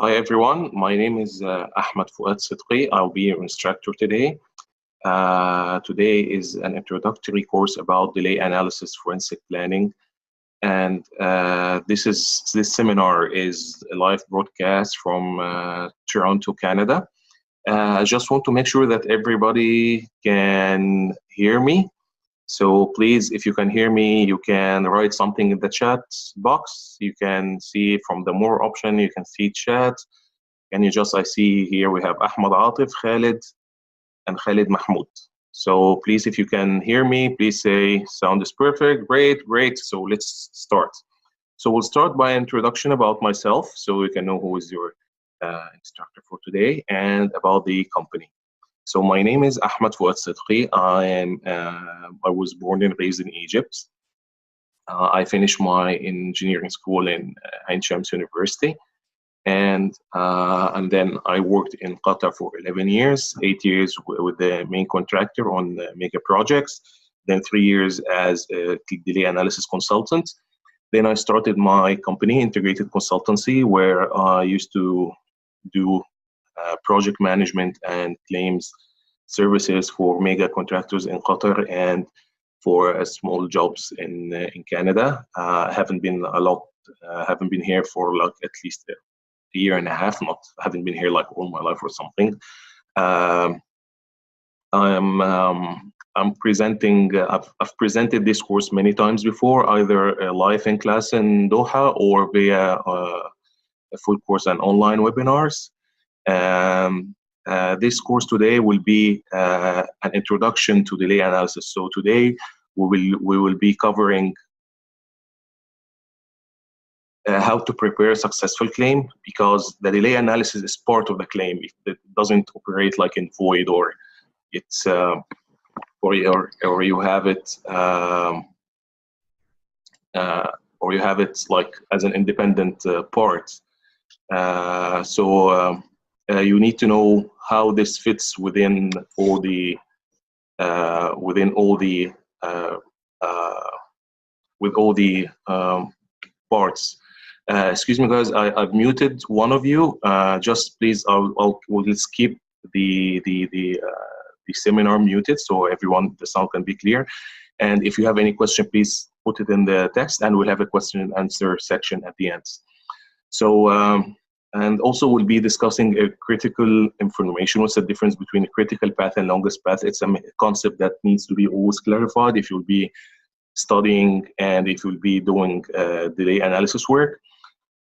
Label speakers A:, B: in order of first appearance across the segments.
A: Hi everyone, my name is Ahmed Fuad Sidqi. I'll be your instructor today. Today is an introductory course about delay analysis forensic planning, and this seminar is a live broadcast from Toronto, Canada. I just want to make sure that everybody can hear me. So please, if you can hear me, you can write something in the chat box. You can see from the more option, you can see chat. And I see here we have Ahmed Atif, Khalid, and Khalid Mahmoud. So please, if you can hear me, please say sound is perfect. Great. So let's start. So we'll start by introduction about myself, so you can know who is your instructor for today, and about the company. So my name is Ahmed Fuad Sidqi. I was born and raised in Egypt. I finished my engineering school in Ain Shams University, and then I worked in Qatar for 11 years, 8 years with the main contractor on mega projects, then 3 years as a delay analysis consultant. Then I started my company, Integrated Consultancy, where I used to do project management and claims services for mega contractors in Qatar and for small jobs in Canada. Haven't been here for like at least a year and a half. Haven't been here like all my life or something. I'm presenting. I've presented this course many times before, either live in class in Doha or via a full course and online webinars. This course today will be an introduction to delay analysis. So today we will be covering how to prepare a successful claim, because the delay analysis is part of the claim. It doesn't operate like in void, or it's or you have it like as an independent part. You need to know how this fits within all the parts. Excuse me, guys. I've muted one of you. Just please, we'll skip the seminar muted, so everyone, the sound can be clear. And if you have any question, please put it in the text, and we'll have a question and answer section at the end. So. And also we'll be discussing a critical information. What's the difference between a critical path and longest path? It's a concept that needs to be always clarified if you'll be studying and if you'll be doing delay analysis work.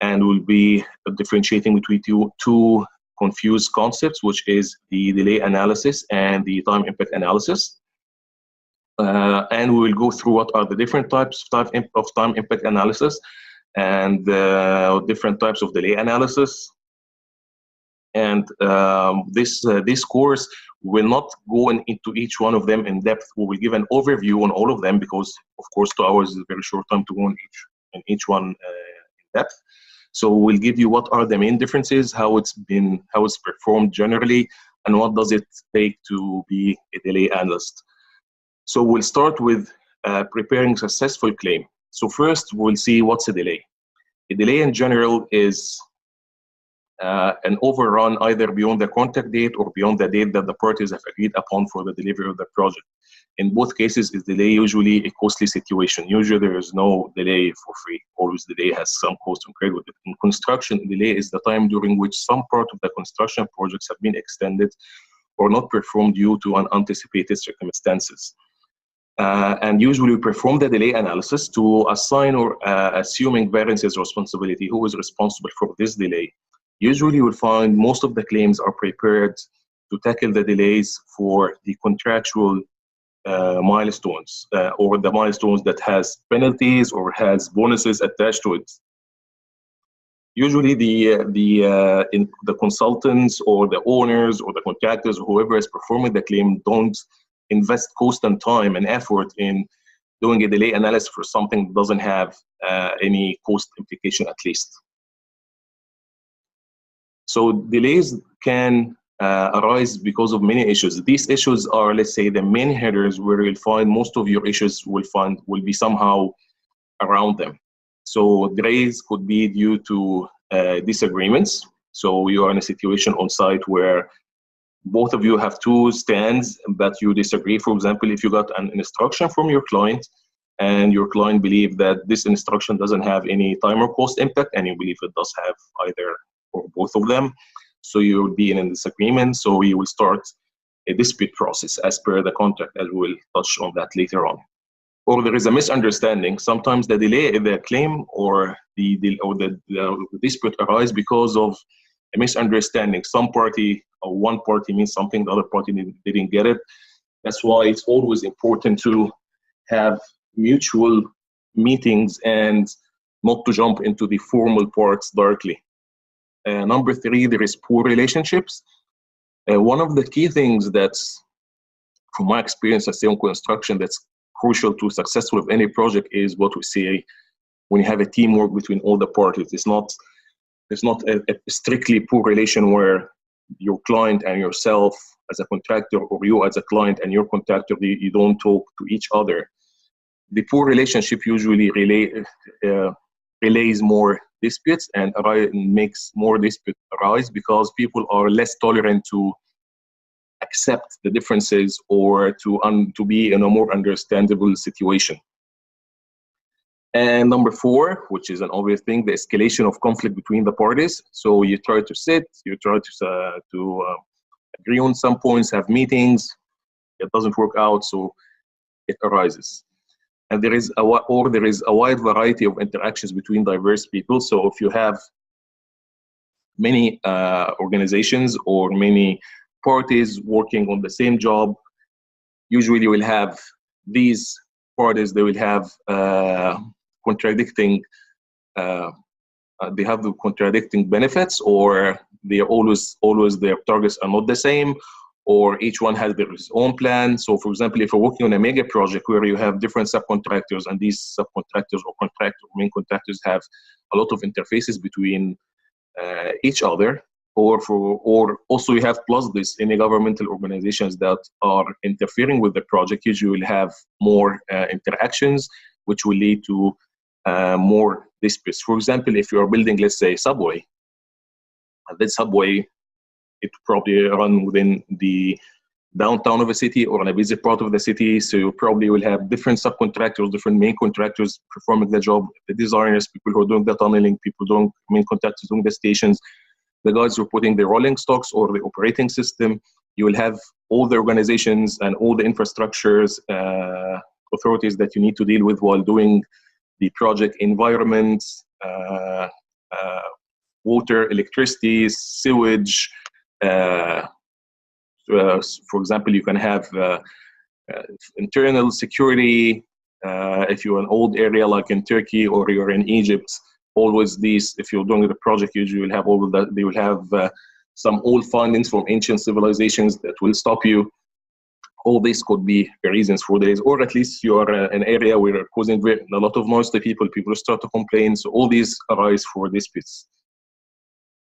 A: And we'll be differentiating between two confused concepts, which is the delay analysis and the time impact analysis. And we will go through what are the different types of time impact analysis, and different types of delay analysis. And this course will not go into each one of them in depth. We will give an overview on all of them, because of course 2 hours is a very short time to go in each one in depth. So we'll give you what are the main differences, how it's performed generally, and what does it take to be a delay analyst. So we'll start with preparing a successful claim. So first, we'll see what's a delay. A delay in general is an overrun either beyond the contract date or beyond the date that the parties have agreed upon for the delivery of the project. In both cases, is delay usually a costly situation. Usually there is no delay for free. Always delay has some cost incurred with it. In construction, delay is the time during which some part of the construction projects have been extended or not performed due to unanticipated circumstances. And usually we perform the delay analysis to assign or assuming variances responsibility, who is responsible for this delay. Usually you'll find most of the claims are prepared to tackle the delays for the contractual milestones, or the milestones that has penalties or has bonuses attached to it. Usually the consultants or the owners or the contractors, or whoever is performing the claim, don't invest cost and time and effort in doing a delay analysis for something that doesn't have any cost implication, at least. So delays can arise because of many issues. These issues are, let's say, the main headers where you'll find most of your issues will be somehow around them. So delays could be due to disagreements. So you are in a situation on site where both of you have two stands, but you disagree. For example, if you got an instruction from your client and your client believes that this instruction doesn't have any time or cost impact, and you believe it does have either or both of them, so you will be in a disagreement. So you will start a dispute process as per the contract, as we'll touch on that later on. Or there is a misunderstanding. Sometimes the delay in the claim or the dispute arises because of a misunderstanding. Some party or one party means something, the other party didn't get it. That's why it's always important to have mutual meetings and not to jump into the formal parts directly. Number 3, there is poor relationships. One of the key things that's, from my experience as civil construction, that's crucial to successful of any project is what we say when you have a teamwork between all the parties. It's not a strictly poor relation where your client and yourself as a contractor, or you as a client and your contractor, you don't talk to each other. The poor relationship usually relays more disputes and makes more disputes arise because people are less tolerant to accept the differences or to be in a more understandable situation. And number 4, which is an obvious thing, the escalation of conflict between the parties. So you try to sit, you try to agree on some points, have meetings, it doesn't work out, so it arises. And there is a wide variety of interactions between diverse people. So if you have many organizations or many parties working on the same job, usually you will have these parties, they will have contradicting benefits, or they are always their targets are not the same, or each one has their own plan. So for example, if you're working on a mega project where you have different subcontractors, and these subcontractors or main contractors have a lot of interfaces between each other, or also you have plus this, any governmental organizations that are interfering with the project usually will have more interactions, which will lead to more disputes. For example, if you are building, let's say, subway, this subway, it probably run within the downtown of a city or in a busy part of the city, so you probably will have different subcontractors, different main contractors performing the job, the designers, people who are doing the tunneling, main contractors doing the stations, the guys who are putting the rolling stocks or the operating system. You will have all the organizations and all the infrastructures, authorities that you need to deal with while doing the project, environment, water, electricity, sewage. For example, you can have internal security. If you're an old area like in Turkey or you're in Egypt, always these, if you're doing the project, usually will have all of that. They will have some old findings from ancient civilizations that will stop you. All these could be reasons for this, or at least you are an area where you're causing a lot of noise to people. People start to complain. So all these arise for disputes.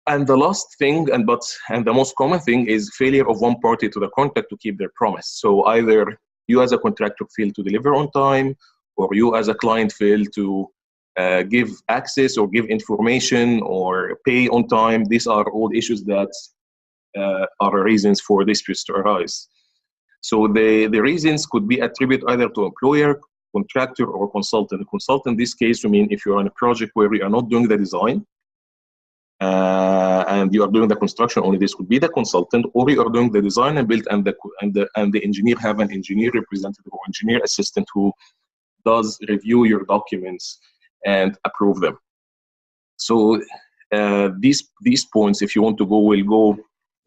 A: And the last thing, and the most common thing, is failure of one party to the contract to keep their promise. So either you as a contractor fail to deliver on time, or you as a client fail to give access or give information or pay on time. These are all issues that are reasons for disputes to arise. So the reasons could be attributed either to employer, contractor, or consultant. The consultant, in this case, I mean, if you're on a project where you are not doing the design, and you are doing the construction only, this could be the consultant, or you are doing the design and build, and the engineer have an engineer representative or engineer assistant who does review your documents and approve them. So these points, if you want to go, we'll go.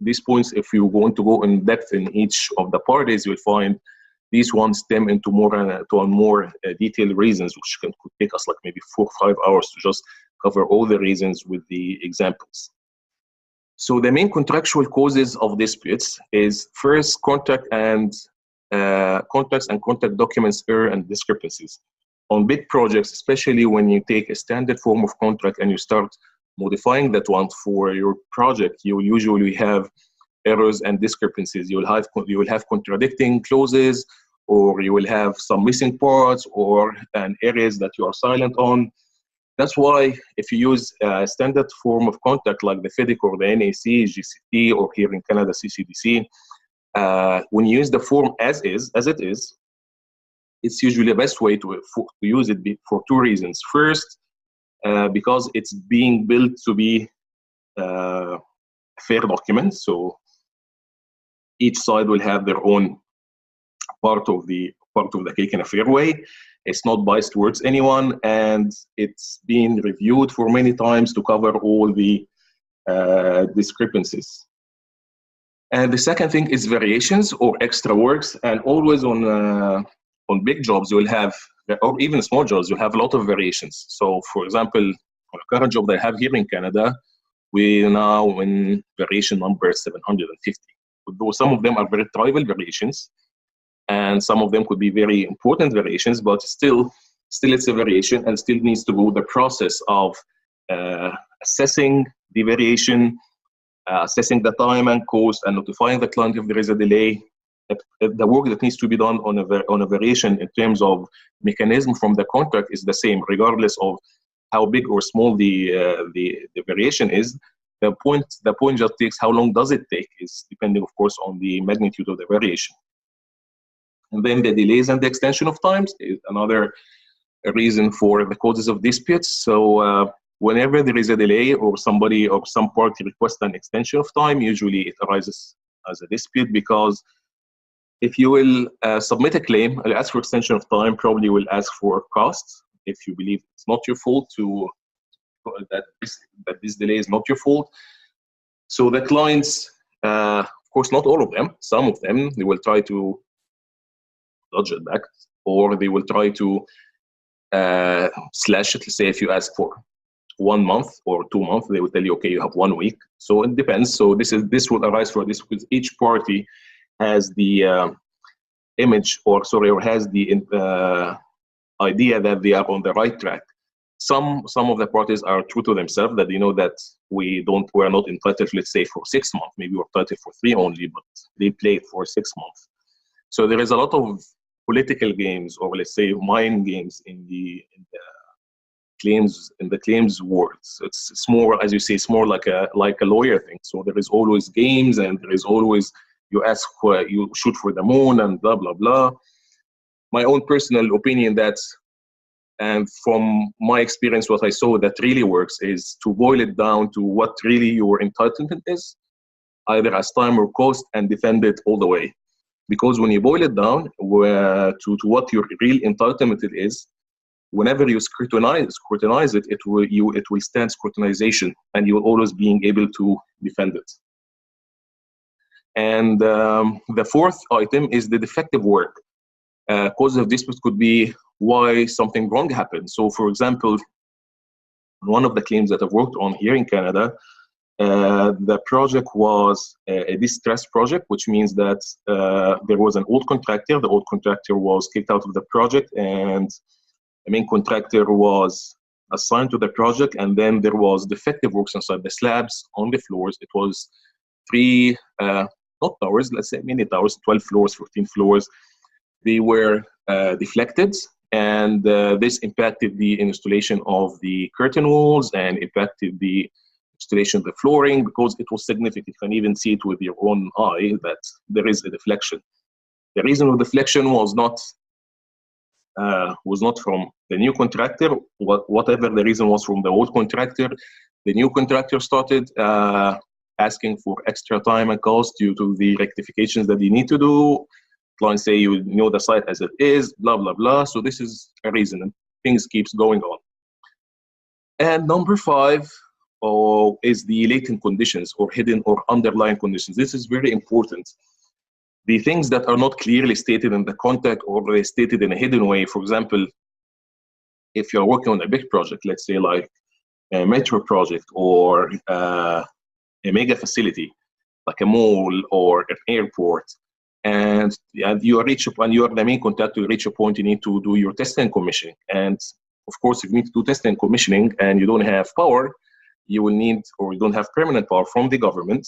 A: These points, if you want to go in depth in each of the parties, you'll find these ones stem into more detailed reasons, which could take us like maybe 4 or 5 hours to just cover all the reasons with the examples. So the main contractual causes of disputes is first contracts and contract documents error and discrepancies. On big projects, especially when you take a standard form of contract and you start modifying that one for your project, you will usually have errors and discrepancies. You will have contradicting clauses, or you will have some missing parts, or areas that you are silent on. That's why if you use a standard form of contact like the FEDIC or the NAC, GCT, or here in Canada, CCDC, when you use the form as it is, it's usually the best way to use it for two reasons. First, because it's being built to be a fair document, so each side will have their own part of the cake in a fair way. It's not biased towards anyone, and it's been reviewed for many times to cover all the discrepancies. And the second thing is variations or extra works, and always on big jobs you'll have, or even small jobs, you'll have a lot of variations. So for example, on a current job that I have here in Canada, we now in variation number 750. Though some of them are very trivial variations, and some of them could be very important variations, but still it's a variation and still needs to go the process of assessing the variation, assessing the time and cost, and notifying the client if there is a delay. The work that needs to be done on a variation in terms of mechanism from the contract is the same, regardless of how big or small the variation is. The point just takes how long does it take, is depending, of course, on the magnitude of the variation. And then the delays and the extension of times is another reason for the causes of disputes. So whenever there is a delay or somebody or some party requests an extension of time, usually it arises as a dispute, because if you will submit a claim, I'll ask for extension of time, probably will ask for costs if you believe it's not your fault, that this delay is not your fault. So the clients, of course, not all of them, some of them, they will try to dodge it back, or they will try to slash it. Let's say if you ask for 1 month or 2 months, they will tell you, okay, you have 1 week. So it depends. So this will arise for this, because each party has the image, or has the idea that they are on the right track. Some of the parties are true to themselves, that they know that we're not entitled, let's say, for 6 months. Maybe we're entitled for 3 only, but they played for 6 months. So there is a lot of political games, or let's say mind games in the claims words. It's more, as you say, it's more like a lawyer thing. So there is always games, and there is always, you ask, you shoot for the moon, and blah blah blah. My own personal opinion, and from my experience, what I saw that really works is to boil it down to what really your entitlement is, either as time or cost, and defend it all the way. Because when you boil it down to what your real entitlement is, whenever you scrutinize it, it will stand scrutinization, and you'll always being able to defend it. And the fourth item is the defective work. Cause of dispute could be why something wrong happened. So, for example, one of the claims that I've worked on here in Canada, the project was a distress project, which means that there was an old contractor. The old contractor was kicked out of the project, and the main contractor was assigned to the project, and then there was defective works inside the slabs on the floors. It was 3, not towers, let's say mini towers, 12 floors, 14 floors. They were deflected, and this impacted the installation of the curtain walls and impacted the installation of the flooring, because it was significant. You can even see it with your own eye that there is a deflection. The reason of deflection was not from the new contractor. Whatever the reason was from the old contractor, the new contractor started asking for extra time and cost due to the rectifications that they need to do. Clients say, you know the site as it is, blah, blah, blah. So this is a reason, and things keeps going on. And number 5 is the latent conditions, or hidden or underlying conditions. This is very important. The things that are not clearly stated in the contract, or they stated in a hidden way. For example, if you're working on a big project, let's say like a metro project, or a mega facility, like a mall or an airport, and you reach up, and you are the main contractor, you reach a point you need to do your testing and commissioning. And of course, if you need to do testing and commissioning and you don't have power, you will need, or you don't have permanent power from the government,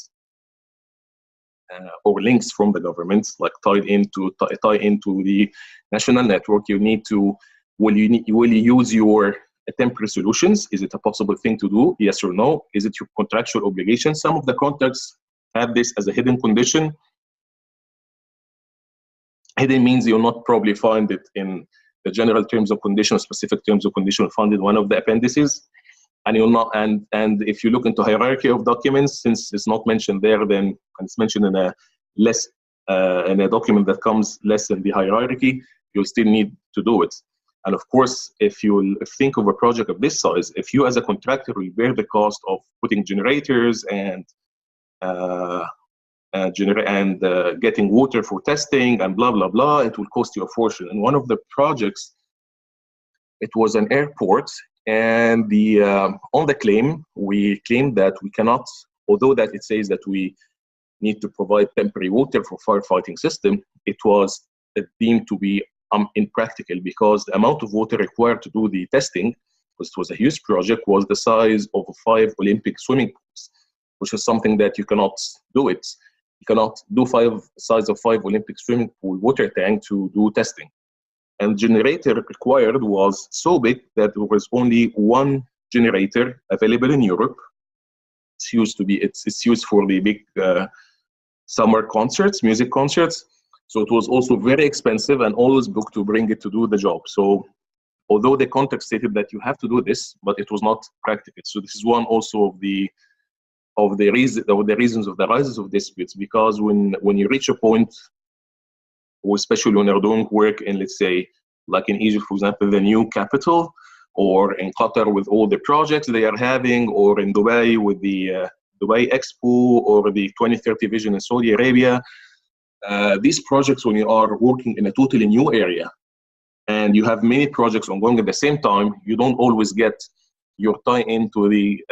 A: or links from the government, like tie into the national network. You need to, will you use your a temporary solutions. Is it a possible thing to do? Yes or no? Is it your contractual obligation? Some of the contracts have this as a hidden condition. Hidden means you'll not probably find it in the general terms of condition or specific terms of condition. You'll find it in one of the appendices. And you'll not, and if you look into hierarchy of documents, since it's not mentioned there, then it's mentioned in a less in a document that comes less in the hierarchy, you'll still need to do it. And of course, if you think of a project of this size, if you as a contractor will bear the cost of putting generators and getting water for testing and blah blah blah, it will cost you a fortune. And one of the projects, it was an airport. And on the claim, we claimed that we cannot, although that it says that we need to provide temporary water for firefighting system, it was deemed to be impractical because the amount of water required to do the testing, because it was a huge project, was the size of 5 Olympic swimming pools, which is something that you cannot do it. You cannot do size of 5 Olympic swimming pool water tank to do testing. And generator required was so big that there was only one generator available in Europe. It's used for the big summer concerts, music concerts. So it was also very expensive and always booked to bring it to do the job. So although the contract stated that you have to do this, but it was not practical. So this is one also of the reasons of the rises of disputes, because when you reach a point, or especially when you're doing work in, let's say, like in Egypt, for example, the new capital, or in Qatar with all the projects they are having, or in Dubai with the Dubai Expo, or the 2030 vision in Saudi Arabia. These projects, when you are working in a totally new area, and you have many projects ongoing at the same time, you don't always get your tie into the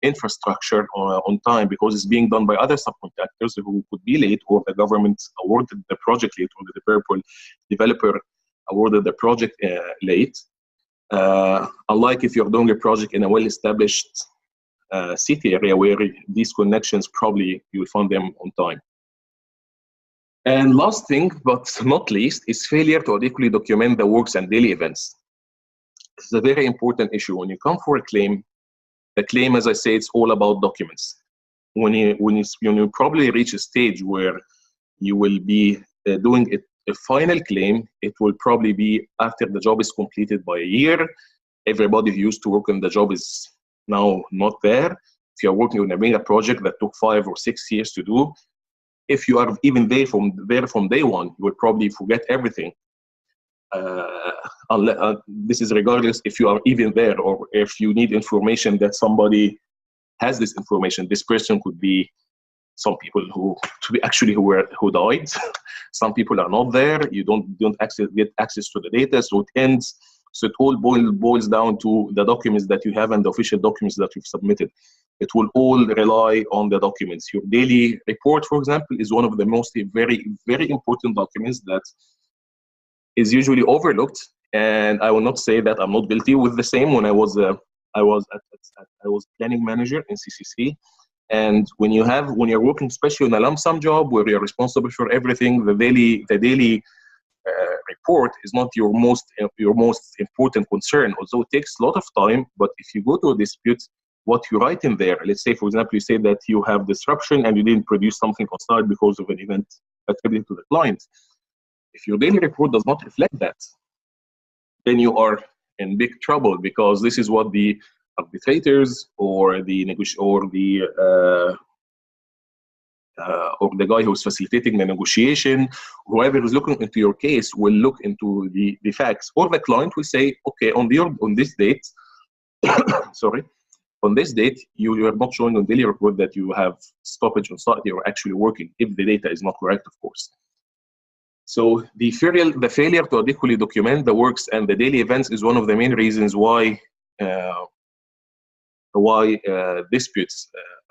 A: infrastructure on time, because it's being done by other subcontractors who could be late, or the government awarded the project late, or the developer awarded the project late. Unlike if you're doing a project in a well-established city area where these connections probably you will find them on time. And last thing, but not least, is failure to adequately document the works and daily events. This is a very important issue. When you come for a claim, the claim, as I say, it's all about documents. When you probably reach a stage where you will be doing a final claim, it will probably be after the job is completed by a year. Everybody who used to work on the job is now not there. If you're working on a mega project that took 5 or 6 years to do, if you are even there from day one, you will probably forget everything. This is regardless if you are even there, or if you need information that somebody has this information. This person could be some people who died. Some people are not there. You don't get access to the data. So it all boils down to the documents that you have and the official documents that you've submitted. It will all rely on the documents. Your daily report, for example, is one of the most very, very important documents that is usually overlooked. And I will not say that I'm not guilty with the same. When I was planning manager in CCC, and when you're working, especially on a lump sum job where you're responsible for everything, the daily report is not your most important concern. Although it takes a lot of time, but if you go to a dispute, what you write in there, let's say, for example, you say that you have disruption and you didn't produce something on site because of an event attributed to the client. If your daily report does not reflect that, then you are in big trouble, because this is what the arbitrators or the guy who's facilitating the negotiation, whoever is looking into your case, will look into the facts. Or the client will say, okay, on this date, sorry, on this date, you are not showing on daily report that you have stoppage on site, you're actually working, if the data is not correct, of course. So the failure to adequately document the works and the daily events is one of the main reasons why disputes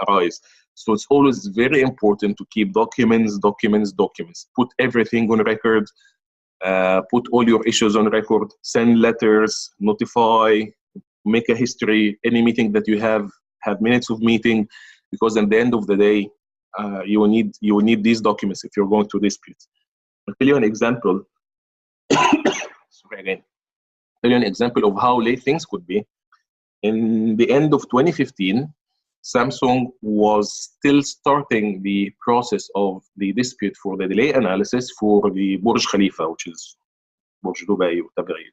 A: arise. So it's always very important to keep documents. Put everything on record. Put all your issues on record. Send letters. Notify. Make a history. Any meeting that you have minutes of meeting, because at the end of the day, you will need these documents if you're going to dispute. I'll tell you an example. Sorry again. tell you an example of how late things could be. In the end of 2015, Samsung was still starting the process of the dispute for the delay analysis for the Burj Khalifa, which is Burj Dubai, whatever you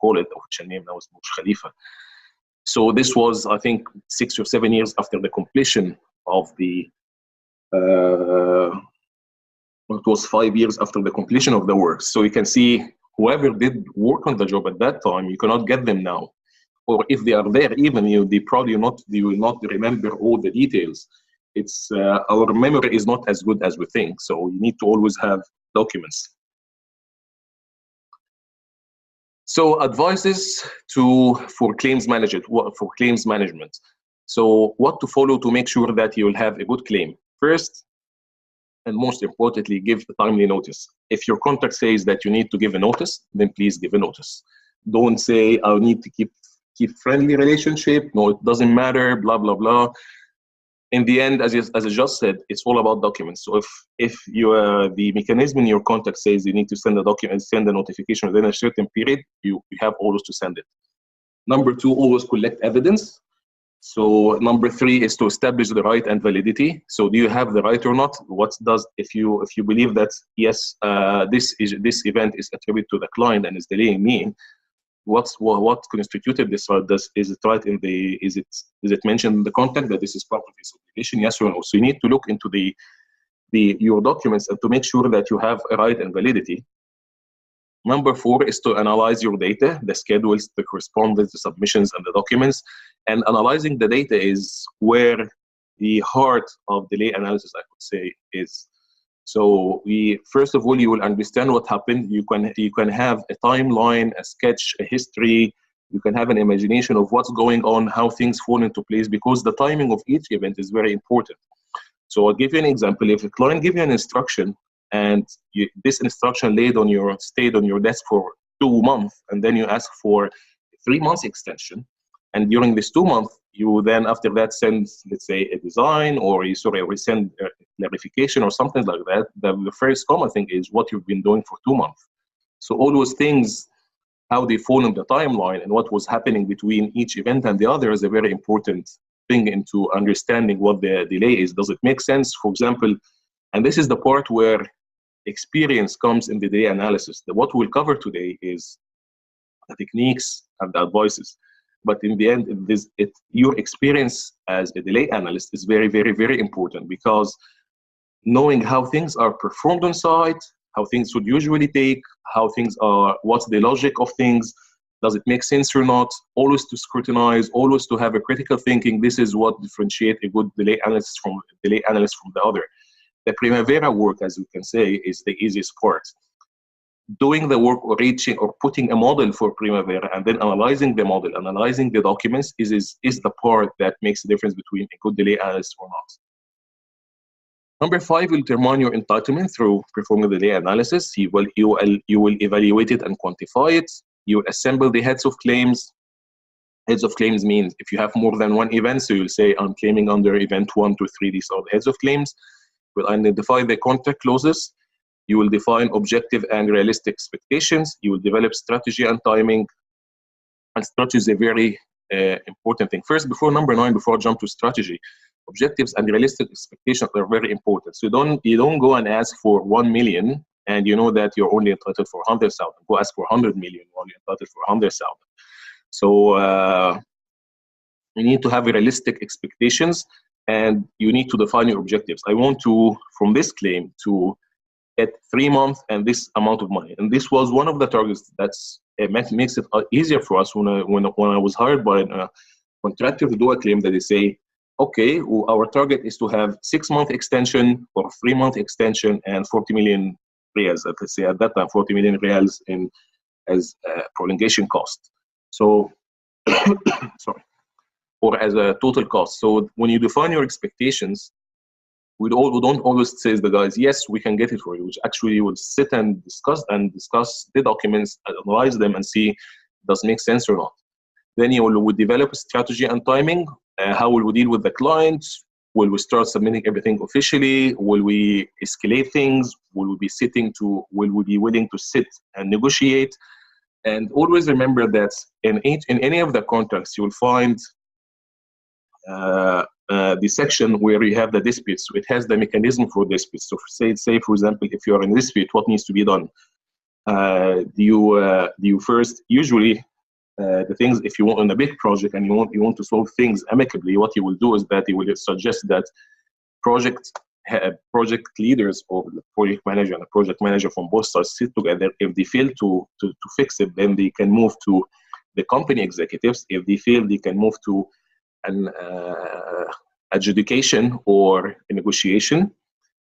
A: call it, official name now is Burj Khalifa. So this was, I think, 6 or 7 years after the completion of the, it was 5 years after the completion of the work. So you can see whoever did work on the job at that time, you cannot get them now. Or if they are there, even they will not remember all the details. It's our memory is not as good as we think, so you need to always have documents. So advices for claims management. So what to follow to make sure that you will have a good claim. First, and most importantly, give a timely notice. If your contract says that you need to give a notice, then please give a notice. Don't say, I need to keep friendly relationship. No, it doesn't matter, blah, blah, blah. In the end, as I just said, it's all about documents. So if the mechanism in your contract says you need to send a document, send a notification within a certain period, you have always to send it. Number 2, always collect evidence. So number 3 is to establish the right and validity. So do you have the right or not? If you believe that yes, this event is attributed to the client and is delaying me, what constituted this right? Is it right in is it mentioned in the contract that this is part of his obligation? Yes or no? So you need to look into your documents and to make sure that you have a right and validity. Number 4 is to analyze your data, the schedules, the correspondence, the submissions, and the documents. And analyzing the data is where the heart of delay analysis, I could say, is. So first of all, you will understand what happened. You can have a timeline, a sketch, a history. You can have an imagination of what's going on, how things fall into place, because the timing of each event is very important. So I'll give you an example. If a client gives you an instruction and this instruction stayed on your desk for 2 months, and then you ask for 3 months extension, and during this 2 months, you then after that send, let's say, a design or resend clarification or something like that. The first common thing is what you've been doing for 2 months. So all those things, how they fall in the timeline and what was happening between each event and the other is a very important thing into understanding what the delay is. Does it make sense? For example, and this is the part where experience comes in the delay analysis. What we'll cover today is the techniques and the advices. But in the end, your experience as a delay analyst is very, very, very important, because knowing how things are performed on site, how things would usually take, how things are, what's the logic of things, does it make sense or not, always to scrutinize, always to have a critical thinking. This is what differentiates a good delay analyst from the other. The Primavera work, as we can say, is the easiest part. Doing the work or putting a model for Primavera and then analyzing the model, analyzing the documents is the part that makes the difference between a good delay analyst or not. Number 5, will determine your entitlement through performing the delay analysis. You will evaluate it and quantify it. You assemble the heads of claims. Heads of claims means if you have more than one event, so you'll say, I'm claiming under event 1 to 3, these are the heads of claims. You will identify the contract clauses. You will define objective and realistic expectations. You will develop strategy and timing. And strategy is a very important thing. First, before number 9, before I jump to strategy, objectives and realistic expectations are very important. So you don't go and ask for 1 million and you know that you're only entitled for 100,000. Go ask for 100 million, you're only entitled for 100,000. So you need to have realistic expectations and you need to define your objectives. I want to, from this claim, to get 3 months and this amount of money. And this was one of the targets makes it easier for us when I was hired by a contractor to do a claim that they say, okay, our target is to have 6-month extension or 3-month extension and 40 million reals. Let's say at that time, 40 million reals as prolongation cost. So, sorry, or as a total cost. So when you define your expectations, we don't always say to the guys, yes, we can get it for you, which actually you will sit and discuss the documents, analyze them and see does it make sense or not. Then you will develop a strategy and timing. How will we deal with the client? Will we start submitting everything officially? Will we escalate things? Will we be willing to sit and negotiate? And always remember that in any of the contracts, you will find the section where you have the disputes. So it has the mechanism for disputes. So say for example, if you're in a dispute, what needs to be done? Do you first, usually the things, if you want on a big project and you want to solve things amicably, what you will do is that you will suggest that project leaders or the project manager and the project manager from both sides sit together. If they fail to fix it, then they can move to the company executives. If they fail, they can move to an adjudication or a negotiation,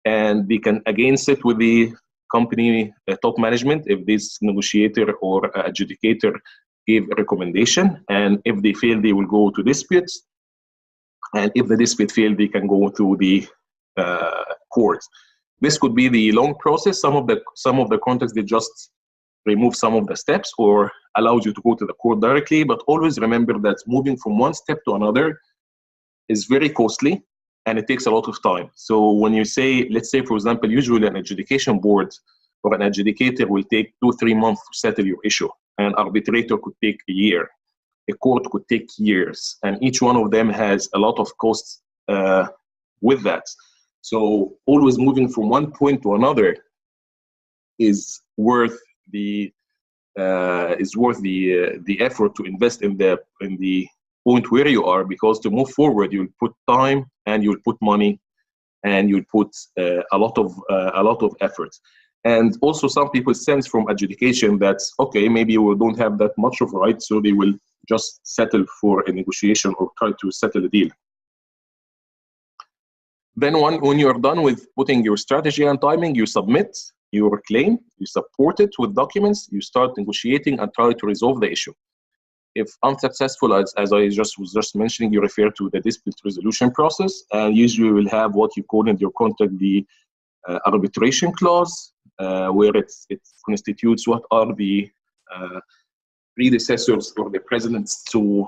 A: and they can again sit with the company top management if this negotiator or adjudicator give a recommendation, and if they fail, they will go to disputes, and if the dispute failed, they can go to the court. This could be the long process. Some of the contracts, they just remove some of the steps or allows you to go to the court directly, but always remember that moving from one step to another is very costly and it takes a lot of time. So when you say, let's say for example, usually an adjudication board or an adjudicator will take 2-3 months to settle your issue. An arbitrator could take a year. A court could take years, and each one of them has a lot of costs with that. So always moving from one point to another is worth the effort to invest in the point where you are, because to move forward you'll put time and you'll put money and you'll put a lot of effort. And also some people sense from adjudication that, okay, maybe we don't have that much of right, so they will just settle for a negotiation or try to settle a deal. Then when you're done with putting your strategy and timing, you submit your claim, you support it with documents, you start negotiating and try to resolve the issue. If unsuccessful, as I was just mentioning, you refer to the dispute resolution process, and usually you will have what you call in your contract the arbitration clause, where it constitutes what are the predecessors or the precedents to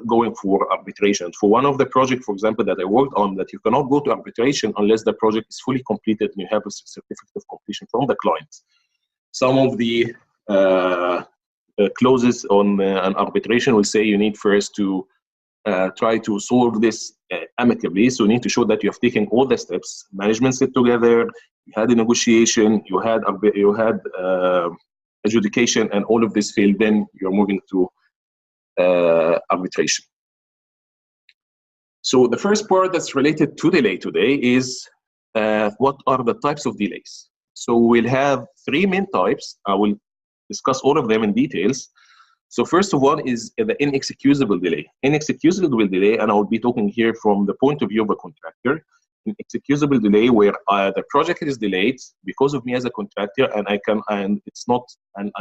A: going for arbitration. For one of the projects, for example, that I worked on, that you cannot go to arbitration unless the project is fully completed and you have a certificate of completion from the client. Some of the clauses on an arbitration will say you need first to try to solve this amicably. So you need to show that you have taken all the steps. Management sit together, you had a negotiation, you had adjudication, and all of this failed. Then you're moving to arbitration. So the first part that's related to delay today is what are the types of delays. So we'll have 3 main types. I will discuss all of them in details. So first of all is the inexcusable delay. Inexcusable delay, and I will be talking here from the point of view of a contractor. Inexcusable delay where the project is delayed because of me as a contractor, and I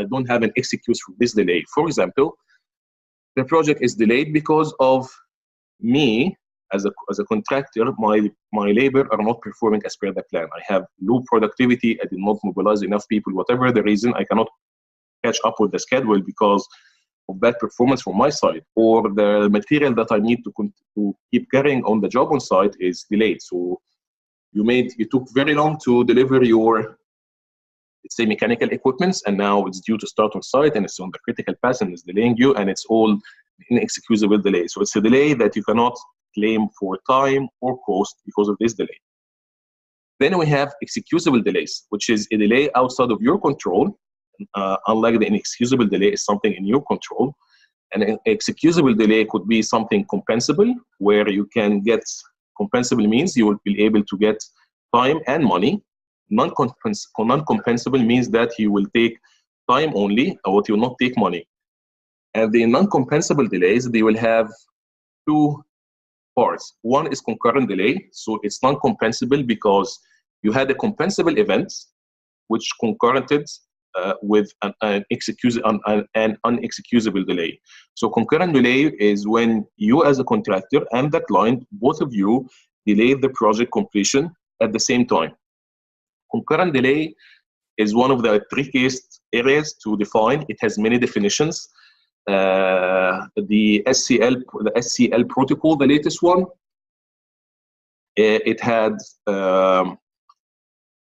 A: don't have an excuse for this delay. For example, the project is delayed because of me as a contractor. My labor are not performing as per the plan. I have low productivity. I did not mobilize enough people. Whatever the reason, I cannot catch up with the schedule because of bad performance from my side, or the material that I need to keep carrying on the job on site is delayed. So you took very long to deliver your, let's say, mechanical equipments, and now it's due to start on site and it's on the critical path and it's delaying you, and it's all inexcusable delay. So it's a delay that you cannot claim for time or cost because of this delay. Then we have excusable delays, which is a delay outside of your control. Unlike the inexcusable delay is something in your control. An excusable delay could be something compensable, where you can get, compensable means you will be able to get time and money. Non-compensable means that you will take time only, or you will not take money. And the non-compensable delays, they will have 2 parts. One is concurrent delay. So it's non-compensable because you had a compensable event which concurrented with an unexcusable delay. So concurrent delay is when you as a contractor and the client, both of you, delay the project completion at the same time. Concurrent delay is one of the trickiest areas to define. It has many definitions. The SCL protocol, the latest one, it had a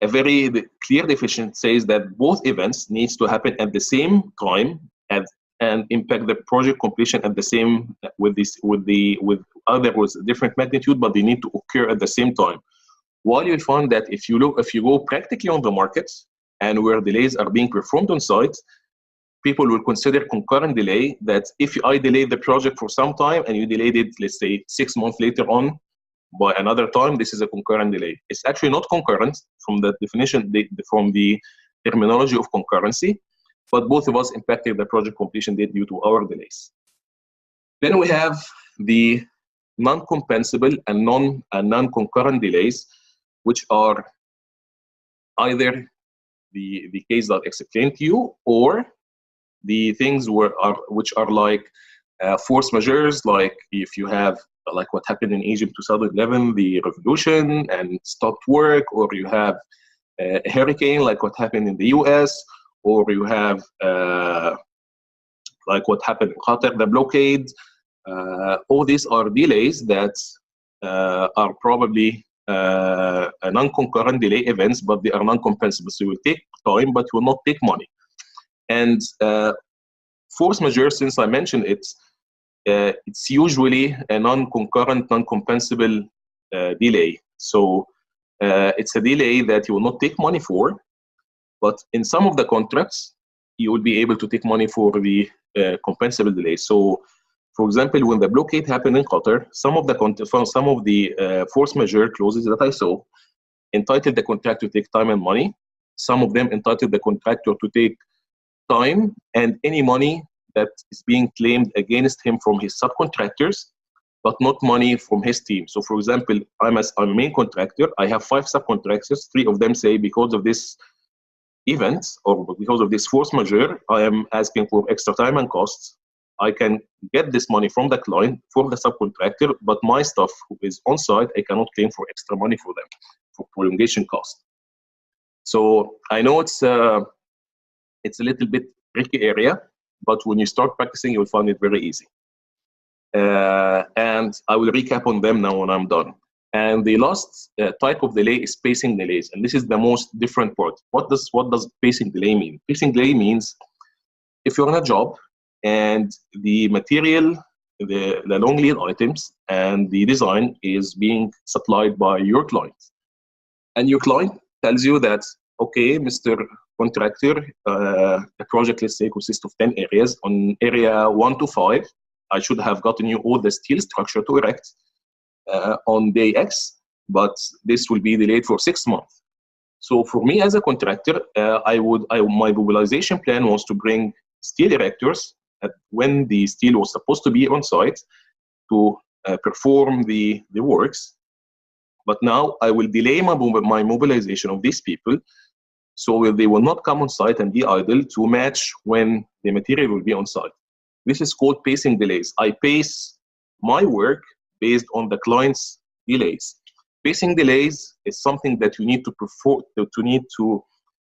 A: very clear definition. Says that both events needs to happen at the same time, at and impact the project completion at the same with different magnitude, but they need to occur at the same time. While you find that if you go practically on the markets and where delays are being performed on site, people will consider concurrent delay, that if I delayed the project for some time and you delayed it, let's say 6 months later on by another time, this is a concurrent delay. It's actually not concurrent from the definition, from the terminology of concurrency, but both of us impacted the project completion date due to our delays. Then we have the non-compensable and non-concurrent delays, which are either the case that I explained to you, or the things which are like force majeures, like if you have like what happened in Egypt 2011, the revolution and stopped work, or you have a hurricane like what happened in the US, or you have like what happened in Qatar, the blockade. All these are delays that are probably non-concurrent delay events, but they are non-compensable. So you will take time, but you will not take money. And force majeure, since I mentioned it, it's usually a non-concurrent, non-compensable delay. So it's a delay that you will not take money for, but in some of the contracts, you will be able to take money for the compensable delay. So, for example, when the blockade happened in Qatar, some of the force majeure clauses that I saw entitled the contractor to take time and money. Some of them entitled the contractor to take time and any money that is being claimed against him from his subcontractors, but not money from his team. So, for example, I'm a main contractor. I have 5 subcontractors. 3 of them say, because of this event or because of this force majeure, I am asking for extra time and costs. I can get this money from the client for the subcontractor, but my staff who is on site, I cannot claim for extra money for them for prolongation cost. So I know it's a little bit tricky area, but when you start practicing, you'll find it very easy. And I will recap on them now when I'm done. And the last type of delay is pacing delays, and this is the most different part. What does pacing delay mean? Pacing delay means if you're on a job and the material, the long lead items, and the design is being supplied by your client, and your client tells you that, okay, Mr. Contractor, a project, let's say, consists of 10 areas. On area 1 to 5, I should have gotten you all the steel structure to erect on day X, but this will be delayed for 6 months. So for me as a contractor, my mobilization plan was to bring steel erectors when the steel was supposed to be on site to perform the works. But now I will delay my mobilization of these people, so they will not come on site and be idle to match when the material will be on site. This is called pacing delays. I pace my work based on the client's delays. Pacing delays is something that you need to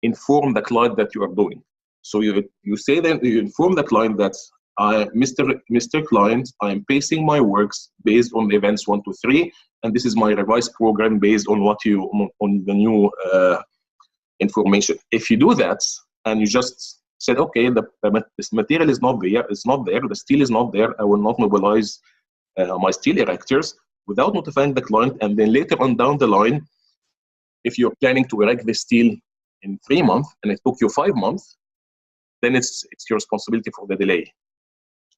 A: inform the client that you are doing. So you say that you inform the client that Mr. Client, I am pacing my works based on the events 1 to 3, and this is my revised program based on on the new information. If you do that and you just said, okay, this material is not there, the steel is not there, I will not mobilize my steel erectors without notifying the client, and then later on down the line, if you're planning to erect the steel in 3 months and it took you 5 months, then it's your responsibility for the delay.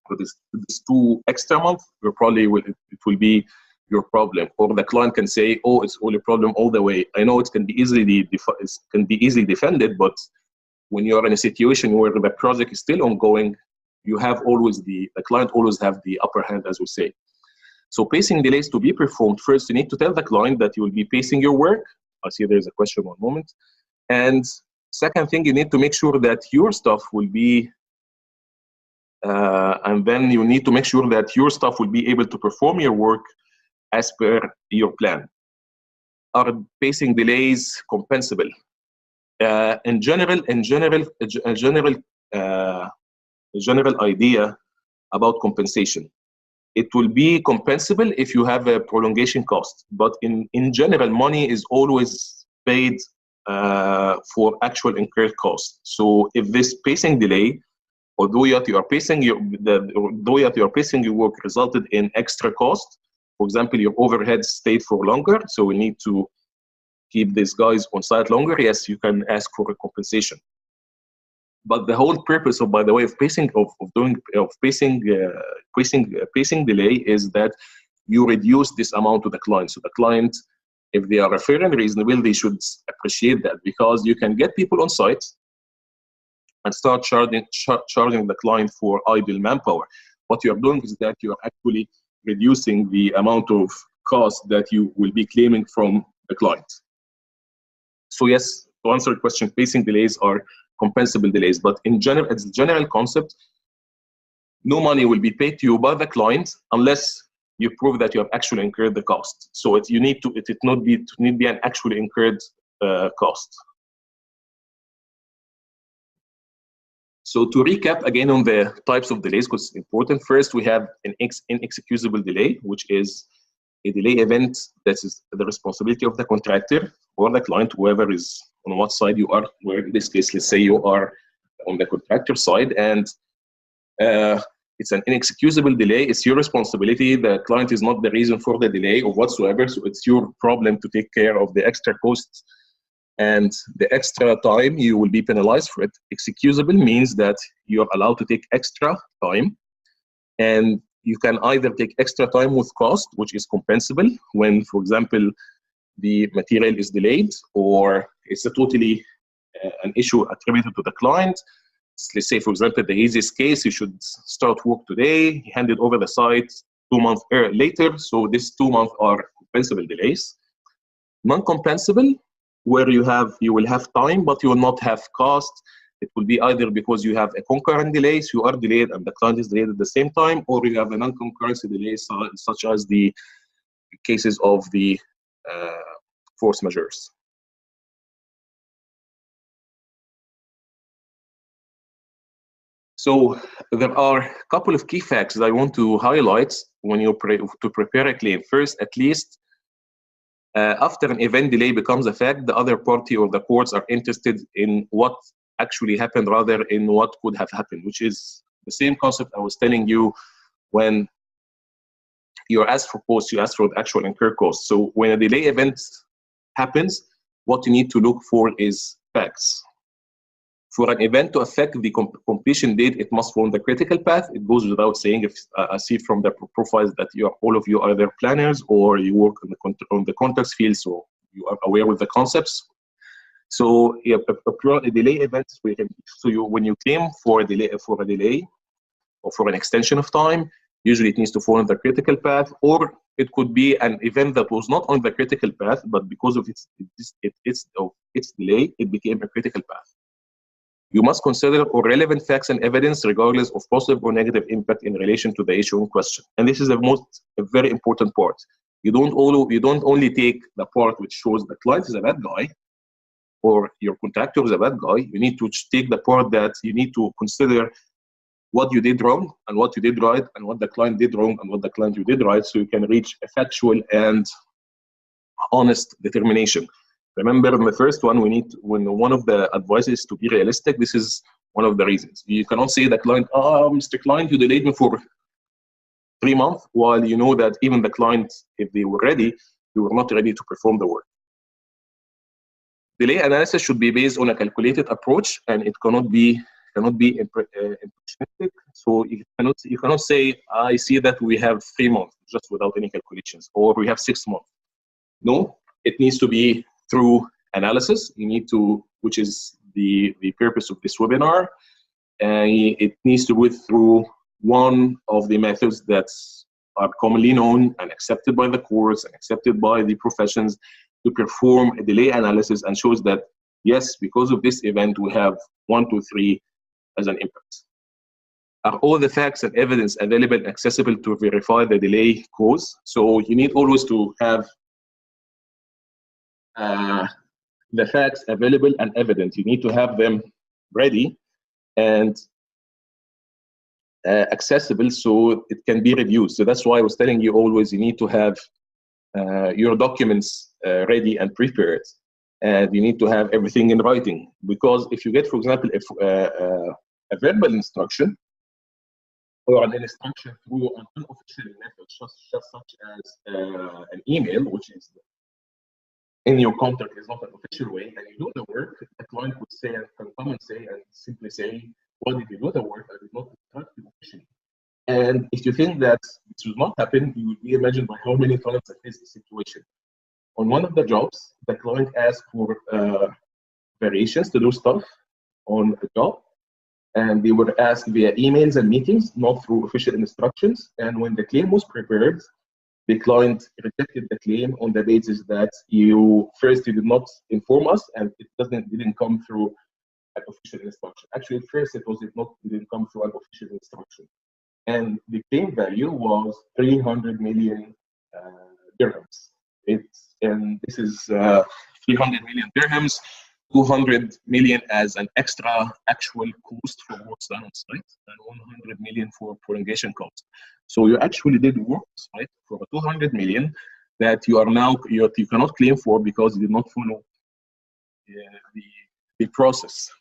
A: For this 2 extra months, it will be your problem, or the client can say, oh, it's all your problem all the way. I know it can be easily defended, but when you're in a situation where the project is still ongoing, you have the client always have the upper hand, as we say. So pacing delays to be performed, first you need to tell the client that you will be pacing your work. I see there's a question, 1 moment. And second thing, you need to make sure that your staff will be and then you need to make sure that your staff will be able to perform your work as per your plan. Are pacing delays compensable? In general, a general idea about compensation. It will be compensable if you have a prolongation cost, but in general, money is always paid for actual incurred costs. So if this pacing delay although that you are pacing your work resulted in extra cost. For example, your overhead stayed for longer, so we need to keep these guys on site longer. Yes, you can ask for a compensation. But the whole purpose of, by the way, of pacing pacing delay is that you reduce this amount to the client. So the client, if they are fair and reasonable, they should appreciate that, because you can get people on site and start charging the client for idle manpower. What you are doing is that you are actually reducing the amount of cost that you will be claiming from the client. So yes, to answer your question, pacing delays are compensable delays, but in general, it's a general concept. No money will be paid to you by the client unless you prove that you have actually incurred the cost. So it need not be an actually incurred cost. So to recap again on the types of delays, because it's important. First, we have an inexcusable delay, which is a delay event that is the responsibility of the contractor or the client, whoever is on what side you are. Where in this case, let's say you are on the contractor side, and it's an inexcusable delay. It's your responsibility. The client is not the reason for the delay or whatsoever. So it's your problem to take care of the extra costs and the extra time. You will be penalized for it. Excusable means that you're allowed to take extra time, and you can either take extra time with cost, which is compensable when, for example, the material is delayed, or it's a totally an issue attributed to the client. Let's say, for example, the easiest case, you should start work today, hand it over the site 2 months later. So these 2 months are compensable delays. Non-compensable, where you will have time, but you will not have cost. It will be either because you have a concurrent delay, so you are delayed and the client is delayed at the same time, or you have a non-concurrency delay, such as the cases of the force majeures. So there are a couple of key facts that I want to highlight when you prepare a claim. First, at least after an event delay becomes a fact, the other party or the courts are interested in what actually happened rather in what could have happened, which is the same concept I was telling you when you ask for costs, you ask for the actual incurred costs. So when a delay event happens, what you need to look for is facts. For an event to affect the completion date, it must follow the critical path. It goes without saying. If I see from the profiles that all of you are either planners or you work on the contracts field, so you are aware of the concepts. So a delay event, when you claim for a delay or for an extension of time, usually it needs to follow the critical path, or it could be an event that was not on the critical path, but because of its delay, it became a critical path. You must consider all relevant facts and evidence regardless of positive or negative impact in relation to the issue in question. And this is a very important part. You don't only take the part which shows the client is a bad guy or your contractor is a bad guy. You need to take the part that you need to consider what you did wrong and what you did right, and what the client did wrong and what the client you did right, so you can reach a factual and honest determination. Remember, in the first one, when one of the advices is to be realistic. This is one of the reasons. You cannot say the client, Mr. Client, you delayed me for 3 months, while you know that even the client, if they were ready, they were not ready to perform the work. Delay analysis should be based on a calculated approach, and it cannot be impressionistic. So you cannot say, I see that we have 3 months just without any calculations, or we have 6 months. No, it needs to be through analysis. You need to, which is the purpose of this webinar, and it needs to go through one of the methods that are commonly known and accepted by the courts and accepted by the professions to perform a delay analysis, and shows that yes, because of this event, we have 1, 2, 3 as an impact. Are all the facts and evidence available and accessible to verify the delay cause? So you need always to have the facts available and evident. You need to have them ready and accessible so it can be reviewed. So that's why I was telling you always you need to have your documents ready and prepared, and you need to have everything in writing. Because if you get, for example, a verbal instruction or an instruction through an unofficial method, such as an email, which is in your contract is not an official way, and you do the work, the client would say and can come and say and simply say, why did you do the work? I did not contract you officially. And if you think that this will not happen, you will be imagined by how many times I faced this situation. On one of the jobs, the client asked for variations to do stuff on a job, and they were asked via emails and meetings, not through official instructions. And when the claim was prepared, the client rejected the claim on the basis that you did not inform us, and it didn't come through an official instruction. Actually, at first it didn't come through an official instruction, and the claim value was 300 million dirhams. And this is 300 million dirhams, 200 million as an extra actual cost for works done on site, and 100 million for prolongation cost. So you actually did work on site for 200 million that you cannot claim for because you did not follow the process.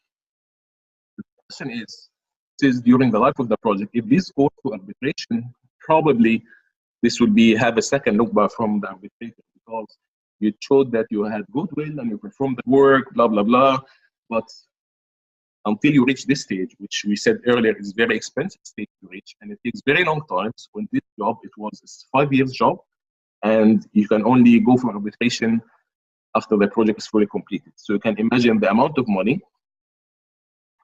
A: The question is during the life of the project, if this goes to arbitration, probably this will have a second look back from the arbitrator, because you showed that you had goodwill and you performed the work, blah, blah, blah. But until you reach this stage, which we said earlier is very expensive stage to reach, and it takes very long time. So in this job, it was a 5 years job, and you can only go for arbitration after the project is fully completed. So you can imagine the amount of money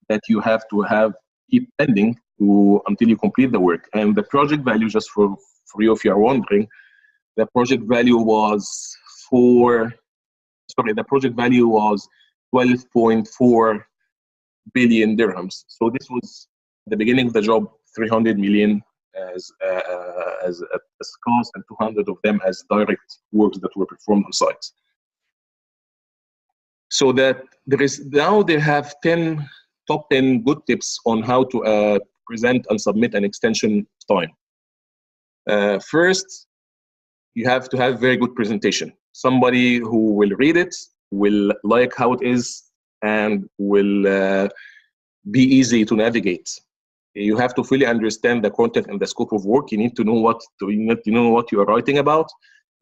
A: that you have to keep pending until you complete the work. And the project value, just for you if you are wondering, the project value was 12.4 billion dirhams. So this was the beginning of the job, 300 million as cost, and 200 of them as direct works that were performed on site. So that they have top 10 good tips on how to present and submit an extension time. First, you have to have very good presentation. Somebody who will read it, will like how it is, and will be easy to navigate. You have to fully understand the content and the scope of work. You need to know what you are writing about.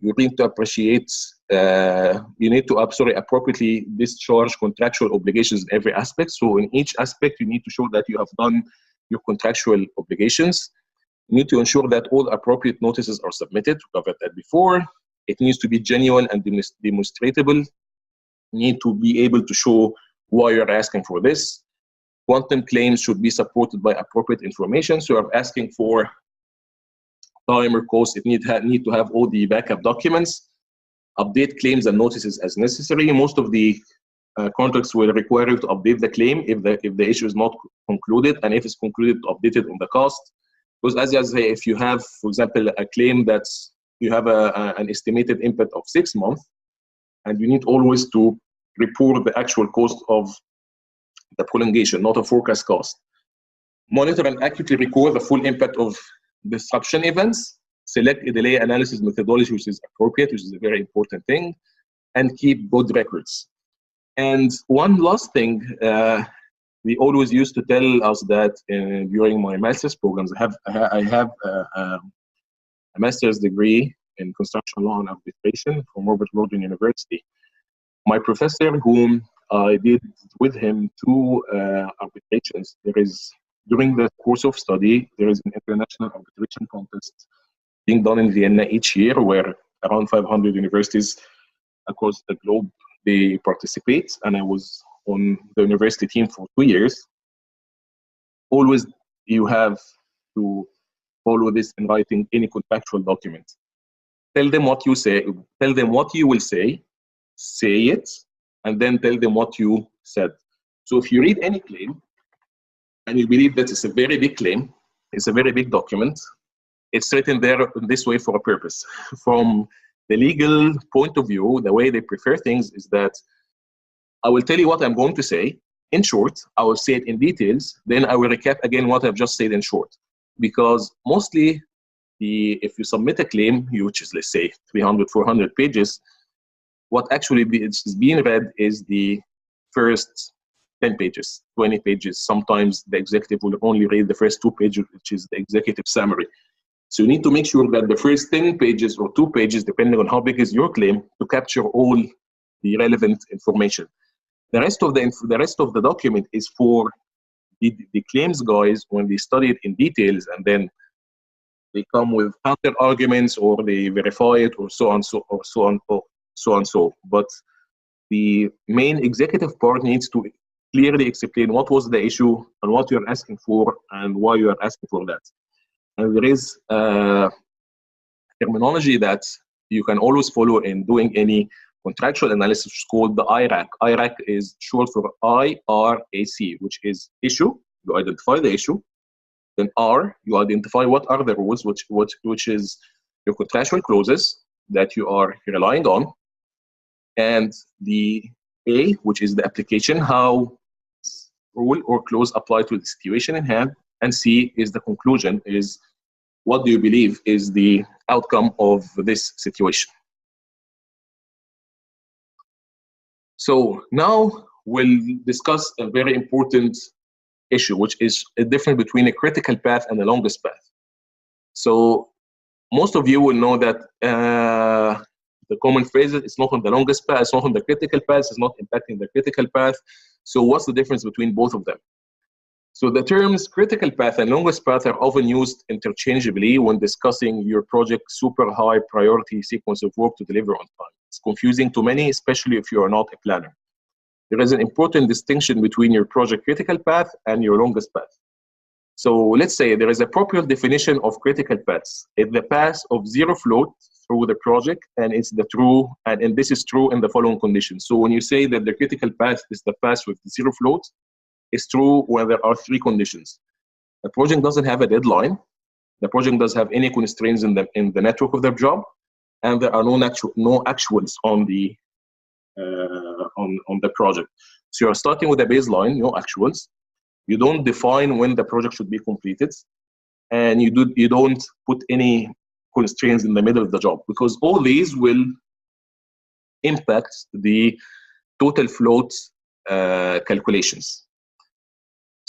A: You need to appreciate. You need to appropriately discharge contractual obligations in every aspect. So in each aspect, you need to show that you have done your contractual obligations. You need to ensure that all appropriate notices are submitted. We covered that before. It needs to be genuine and demonstrable. You need to be able to show why you're asking for this. Quantum claims should be supported by appropriate information. So you're asking for time or cost. It need to have all the backup documents. Update claims and notices as necessary. Most of the contracts will require you to update the claim if the issue is not concluded, and if it's concluded, to update it on the cost. Because as I say, if you have, for example, a claim that's you have an estimated impact of 6 months, and you need always to report the actual cost of the prolongation, not a forecast cost. Monitor and accurately record the full impact of disruption events. Select a delay analysis methodology which is appropriate, which is a very important thing, and keep good records. And one last thing, they always used to tell us that during my master's programs, I have a master's degree in construction law and arbitration from Robert Gordon University. My professor, whom I did with him 2 arbitrations, during the course of study, there is an international arbitration contest being done in Vienna each year, where around 500 universities across the globe, they participate, and I was on the university team for 2 years. Always you have to follow this in writing any contractual document. Tell them what you say, tell them what you will say it, and then tell them what you said. So if you read any claim, and you believe that it's a very big claim, it's a very big document, it's written there in this way for a purpose. From the legal point of view, the way they prefer things is that I will tell you what I'm going to say in short, I will say it in details, then I will recap again what I've just said in short. Because mostly, if you submit a claim, which is, let's say, 300, 400 pages, what actually is being read is the first 10 pages, 20 pages. Sometimes the executive will only read the first 2 pages, which is the executive summary. So you need to make sure that the first 10 pages or 2 pages, depending on how big is your claim, to capture all the relevant information. The rest of the document is for the claims guys when they study it in details, and then they come with counter arguments, or they verify it, or so on. But the main executive part needs to clearly explain what was the issue and what you're asking for and why you are asking for that. And there is terminology that you can always follow in doing any contractual analysis, which is called the IRAC. IRAC is short for IRAC, which is issue. You identify the issue. Then R, you identify what are the rules, which is your contractual clauses that you are relying on. And the A, which is the application, how rule or clause apply to the situation in hand. And C is the conclusion, is what do you believe is the outcome of this situation. So now we'll discuss a very important issue, which is a difference between a critical path and the longest path. So most of you will know that the common phrase is it's not on the longest path, it's not on the critical path, it's not impacting the critical path. So what's the difference between both of them? So the terms critical path and longest path are often used interchangeably when discussing your project's super high priority sequence of work to deliver on time. It's confusing to many, especially if you are not a planner. There is an important distinction between your project critical path and your longest path. So let's say there is a proper definition of critical paths. It's the path of zero float through the project, and it's the true, and this is true in the following conditions. So when you say that the critical path is the path with zero float, it's true when there are 3 conditions. The project doesn't have a deadline. The project doesn't have any constraints in the network of their job, and there are no actuals on the project. So you're starting with a baseline, no actuals. You don't define when the project should be completed, and you don't put any constraints in the middle of the job, because all these will impact the total float calculations.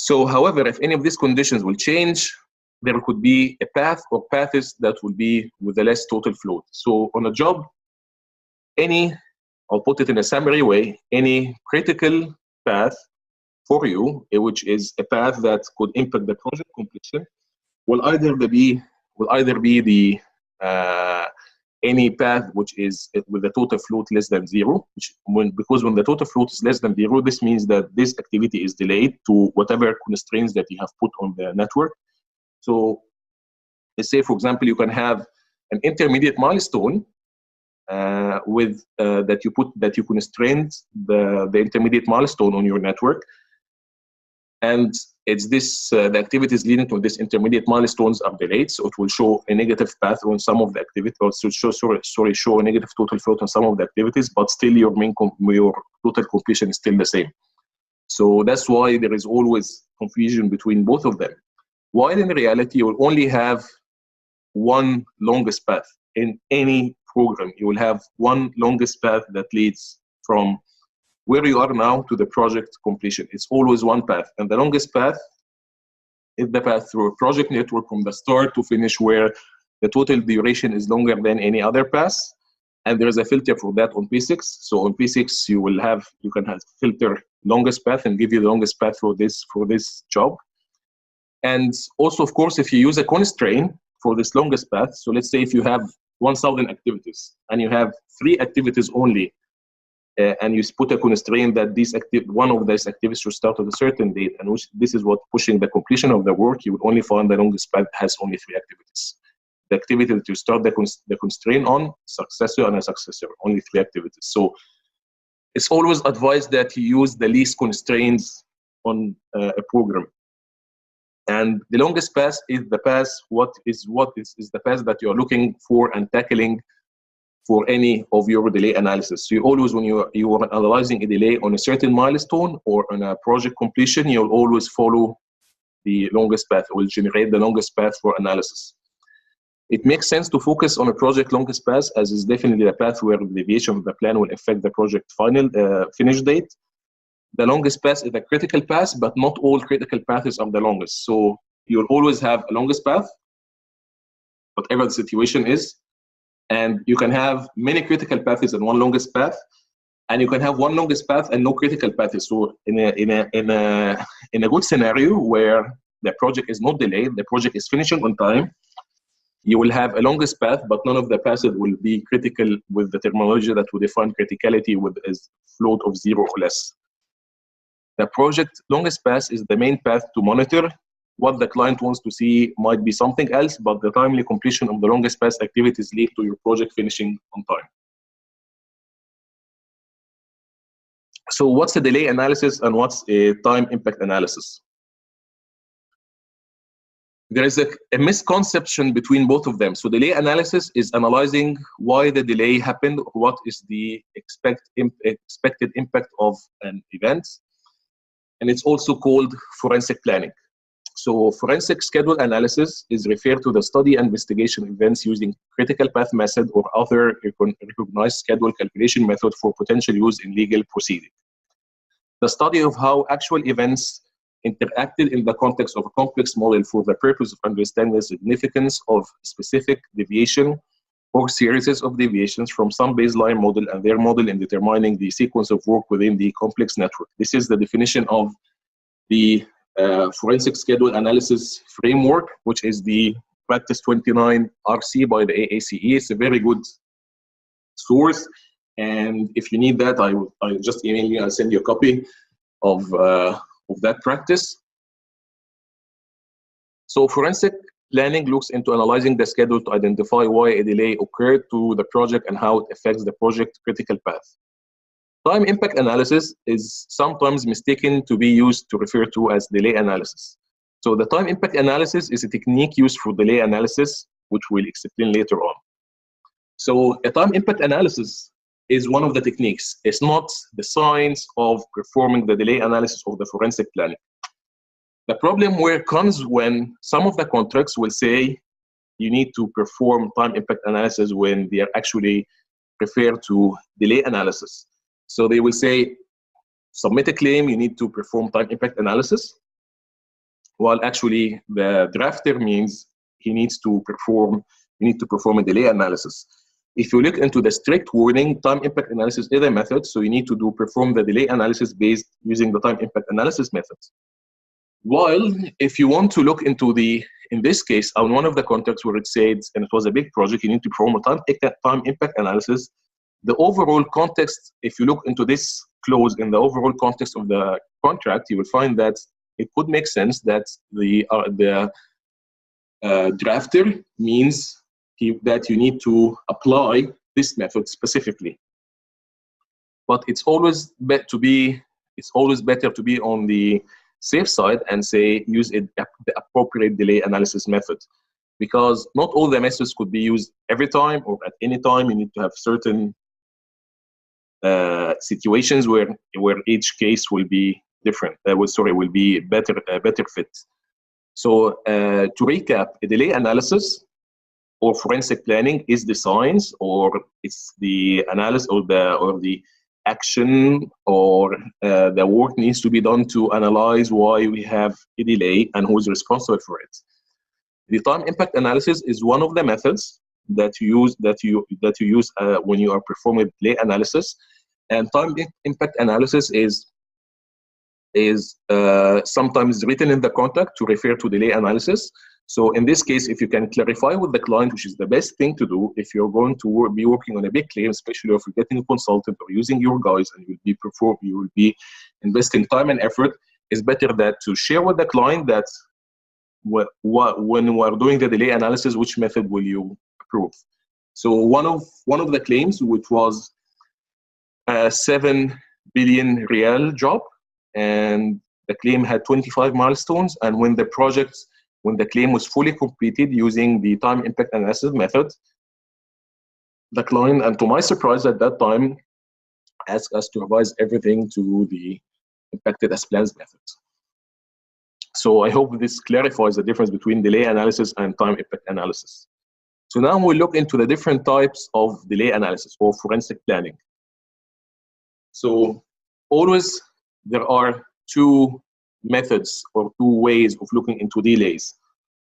A: So, however, if any of these conditions will change, there could be a path or paths that will be with the less total float. So on a job, I'll put it in a summary way, any critical path for you, which is a path that could impact the project completion, will either be the any path which is with the total float less than 0, because when the total float is less than 0, this means that this activity is delayed to whatever constraints that you have put on the network. So let's say, for example, you can have an intermediate milestone with that you constrain the intermediate milestone on your network, and it's this the activities leading to this intermediate milestones are delayed, so it will show a negative path on some of the activities, or show a negative total float on some of the activities, but still your total completion is still the same. So that's why there is always confusion between both of them. While in reality, you will only have one longest path in any program. You will have one longest path that leads from where you are now to the project completion. It's always one path, and the longest path is the path through a project network from the start to finish, where the total duration is longer than any other path. And there is a filter for that on P6. So on P6, you can have filter longest path and give you the longest path for this job. And also, of course, if you use a constraint for this longest path, so let's say if you have 1,000 activities and you have 3 activities only, and you put a constraint that one of these activities should start at a certain date, and this is what pushing the completion of the work, you would only find the longest path has only 3 activities. The activity that you start the constraint on, successor and a successor, only 3 activities. So it's always advised that you use the least constraints on a program. And the longest path is the path, is the path that you're looking for and tackling for any of your delay analysis. So you always, when you are analyzing a delay on a certain milestone or on a project completion, you'll always follow the longest path, will generate the longest path for analysis. It makes sense to focus on a project longest path, as is definitely a path where the deviation of the plan will affect the project final finish date. the longest path is a critical path, but not all critical paths are the longest. So you'll always have a longest path, whatever the situation is, and you can have many critical paths and one longest path, and you can have one longest path and no critical paths. So in a good scenario where the project is not delayed, the project is finishing on time, you will have a longest path, but none of the paths will be critical with the terminology that we define criticality with as float of 0 or less. The project longest path is the main path to monitor. What the client wants to see might be something else, but the timely completion of the longest path activities lead to your project finishing on time. So what's a delay analysis and what's a time impact analysis? There is a misconception between both of them. So delay analysis is analyzing why the delay happened, or what is the expected impact of an event. And it's also called forensic planning. So forensic schedule analysis is referred to the study and investigation events using critical path method or other recognized schedule calculation method for potential use in legal proceeding. The study of how actual events interacted in the context of a complex model for the purpose of understanding the significance of specific deviation or series of deviations from some baseline model and their model in determining the sequence of work within the complex network. This is the definition of the forensic schedule analysis framework, which is the Practice 29 RC by the AACE. It's a very good source, and if you need that, I just email you. I'll send you a copy of that practice. So forensic planning looks into analyzing the schedule to identify why a delay occurred to the project and how it affects the project critical path. Time impact analysis is sometimes mistaken to be used to refer to as delay analysis. So the time impact analysis is a technique used for delay analysis, which we'll explain later on. So a time impact analysis is one of the techniques. It's not the science of performing the delay analysis of the forensic planning. The problem where comes when some of the contracts will say you need to perform time impact analysis when they are actually referred to delay analysis. So they will say, submit a claim, you need to perform time impact analysis, while actually the drafter means he needs to perform a delay analysis. If you look into the strict wording, time impact analysis is a method, so you need to perform the delay analysis based using the time impact analysis method. While if you want to look into in this case, on one of the contracts where it said, and it was a big project, you need to perform a time impact analysis, the overall context, if you look into this clause in the overall context of the contract, you will find that it could make sense that the drafter means that you need to apply this method specifically. But it's always better to be on the safe side and say use the appropriate delay analysis method, because not all the methods could be used every time or at any time. You need to have certain situations where each case will be different. Will be better fit. So to recap, a delay analysis or forensic planning is the science, or it's the analysis or the action or the work needs to be done to analyze why we have a delay and who is responsible for it. The time impact analysis is one of the methods that you use when you are performing delay analysis, and time impact analysis is sometimes written in the contract to refer to delay analysis. So in this case, if you can clarify with the client, which is the best thing to do if you're going to be working on a big claim, especially if you're getting a consultant or using your guys and you will be investing time and effort, it's better that to share with the client that when we are doing the delay analysis, which method will you approve. So one of the claims, which was a 7 billion real job, and the claim had 25 milestones, and when the claim was fully completed using the time impact analysis method, the client, and to my surprise at that time, asked us to revise everything to the impacted as plans method. So I hope this clarifies the difference between delay analysis and time impact analysis. So now we'll look into the different types of delay analysis or forensic planning. So always there are two methods or two ways of looking into delays.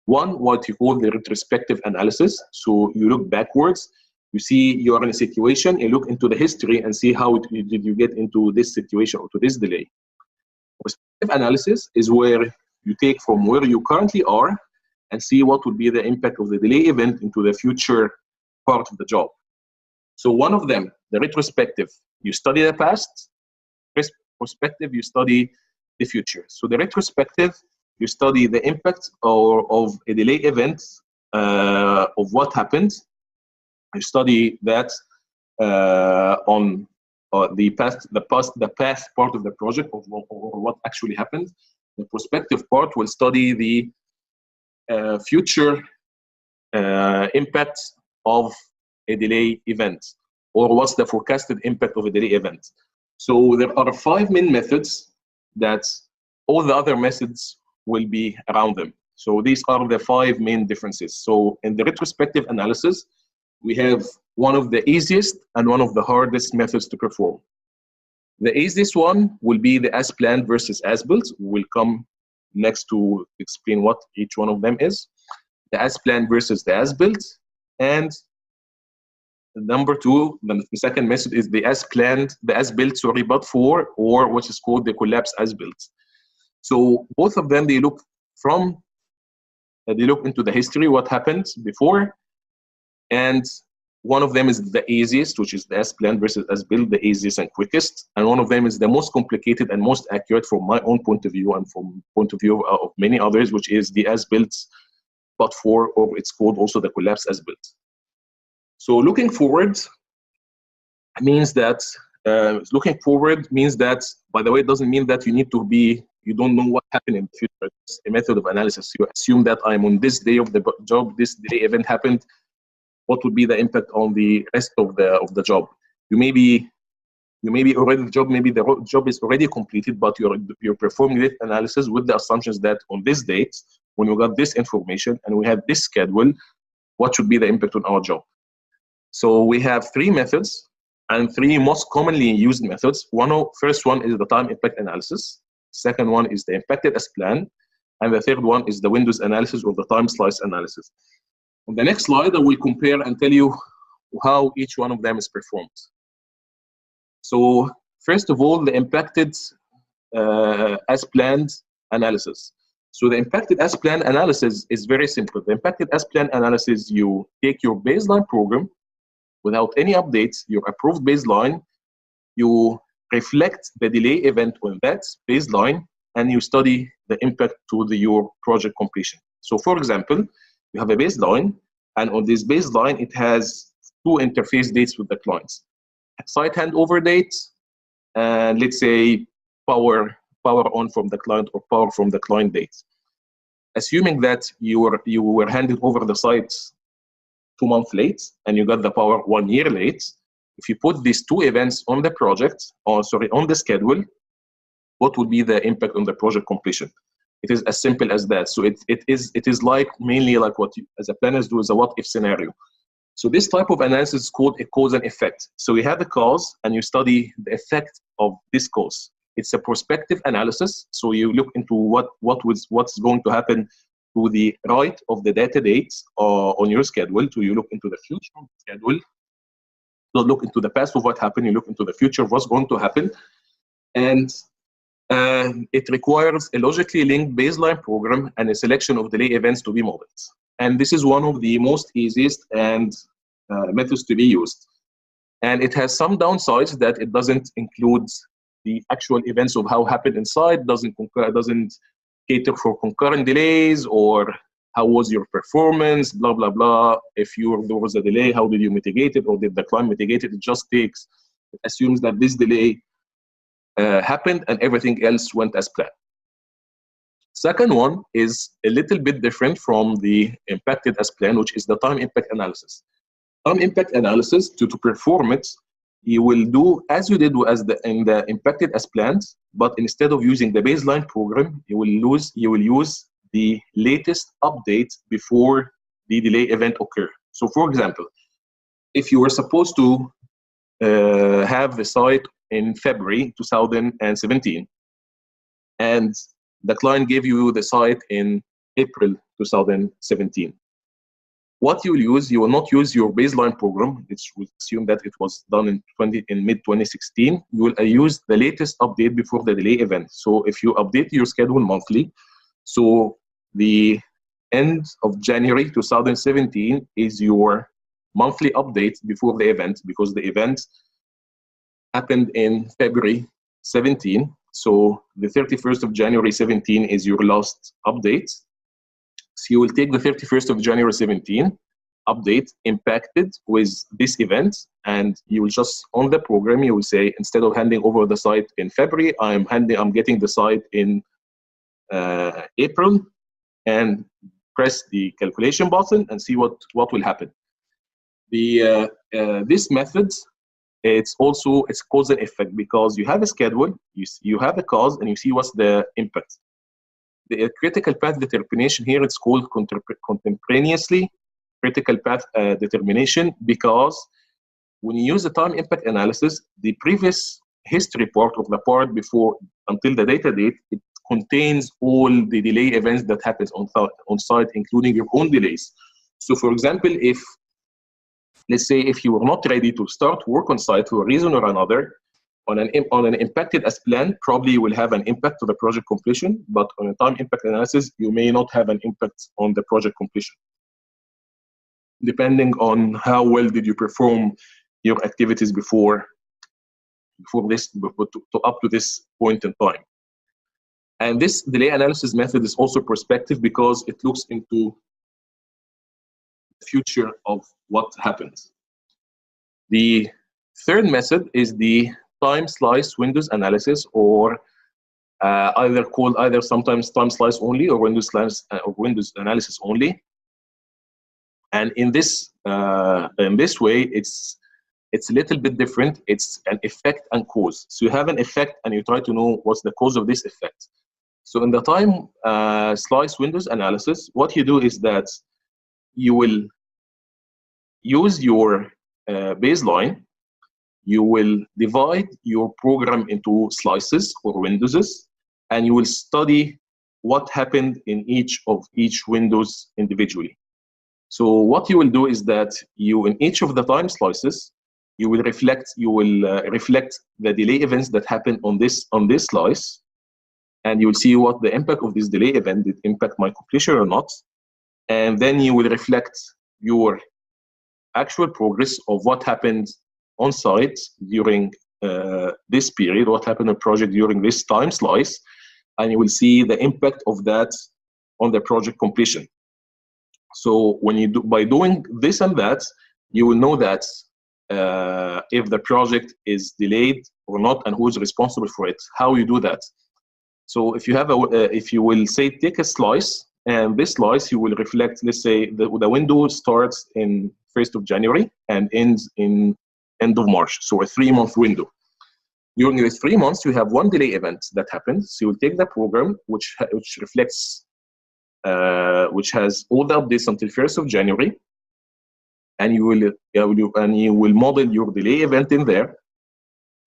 A: One, what you call the retrospective analysis. So you look backwards, you see you're in a situation, you look into the history and see how did you get into this situation or to this delay. Prospective analysis is where you take from where you currently are and see what would be the impact of the delay event into the future part of the job. So one of them, the retrospective, you study the past. Prospective, you study the future. So the retrospective, you study the impact of a delay event, of what happened. You study that on the path part of the project or what actually happened. The prospective part will study the future impact of a delay event, or what's the forecasted impact of a delay event. So there are 5 main methods that all the other methods will be around them. So these are the 5 main differences. So in the retrospective analysis, we have one of the easiest and one of the hardest methods to perform. The easiest one will be the as planned versus as built. We'll come next to explain what each one of them is. The as planned versus the as built. And number 2, the second method is the as planned, the as built, sorry, but for, or what is called the collapse as built. So both of them, they look into the history, what happened before, and one of them is the easiest, which is the as planned versus as built, the easiest and quickest, and one of them is the most complicated and most accurate from my own point of view and from point of view of many others, which is the as built, but for, or it's called also the collapse as built. So looking forward means that, by the way, it doesn't mean that you need to be, you don't know what happened in the future. It's a method of analysis. You assume that I'm on this day of the job, this delay event happened, what would be the impact on the rest of the job? You may be already the job is already completed, but you're performing this analysis with the assumptions that on this date, when we got this information and we have this schedule, what should be the impact on our job? So we have 3 methods and 3 most commonly used methods. First one is the time impact analysis. Second one is the impacted as planned. And the third one is the windows analysis or the time slice analysis. On the next slide, I will compare and tell you how each one of them is performed. So first of all, the impacted as planned analysis. So the impacted as planned analysis is very simple. The impacted as planned analysis, you take your baseline program without any updates, your approved baseline, you reflect the delay event on that baseline, and you study the impact to your project completion. So for example, you have a baseline, and on this baseline, it has 2 interface dates with the clients. Site handover date, and let's say power on from the client or power from the client date. Assuming that you were handed over the site 2 months late and you got the power 1 year late, if you put these 2 events on the project, or sorry, on the schedule, what would be the impact on the project completion? It is as simple as that. So it is like mainly like what you, as a planners do, is a what if scenario. So this type of analysis is called a cause and effect. So you have a cause and you study the effect of this cause. It's a prospective analysis. So you look into what's going to happen to the right of the data dates on your schedule. So you look into the future of the schedule. Don't look into the past of what happened. You look into the future of what's going to happen. And it requires a logically linked baseline program and a selection of delay events to be modeled. And this is one of the most easiest and methods to be used. And it has some downsides that it doesn't include the actual events of how happened inside, doesn't cater for concurrent delays or how was your performance, blah, blah, blah. If there was a delay, how did you mitigate it, or did the client mitigate it? It assumes that this delay happened and everything else went as planned. Second one is a little bit different from the impacted as planned, which is the time impact analysis. Time impact analysis, to perform it, you will do as you did in the impacted as planned, but instead of using the baseline program, you will use the latest update before the delay event occur. So for example, if you were supposed to have the site in February 2017, and the client gave you the site in April 2017. What you will use, you will not use your baseline program, which will assume that it was done in mid-2016. You will use the latest update before the delay event. So if you update your schedule monthly, so the end of January 2017 is your monthly update before the event, because the event happened in February 17. So the 31st of January 17 is your last update. So you will take the 31st of January 17 update impacted with this event, and you will just on the program you will say, instead of handing over the site in February, I'm getting the site in April, and press the calculation button and see what will happen. This method, it's cause and effect, because you have a schedule, you have a cause, and you see what's the impact. The critical path determination here, it's called contemporaneously critical path determination, because when you use the time impact analysis, the previous history part of the part before until the data date, it contains all the delay events that happens on site, including your own delays. So for example, let's say if you were not ready to start work on site for a reason or another, on an impacted as planned, probably you will have an impact to the project completion, but on a time impact analysis, you may not have an impact on the project completion, depending on how well did you perform your activities before this, up to this point in time. And this delay analysis method is also prospective, because it looks into the future of what happens. The third method is the time slice windows analysis, or either sometimes time slice only or windows analysis only. And in this way, it's a little bit different. It's an effect and cause. So you have an effect and you try to know what's the cause of this effect. So in the time slice windows analysis, what you do is that you will use your baseline. You will divide your program into slices or windows, and you will study what happened in each windows individually. So what you will do is that in each of the time slices, you will reflect the delay events that happen on this slice, and you will see what the impact of this delay event did impact my completion or not, and then you will reflect your actual progress of what happened on site during this period, what happened in the project during this time slice, and you will see the impact of that on the project completion. So by doing this and that, you will know that if the project is delayed or not, and who is responsible for it, how you do that. So if you will say take a slice, and this slice you will reflect, let's say the window starts in 1st of January and ends in end of March, so a 3-month window. During the 3 months, you have one delay event that happens. So you will take the program which reflects, which has all the updates until 1st of January, and you will model your delay event in there.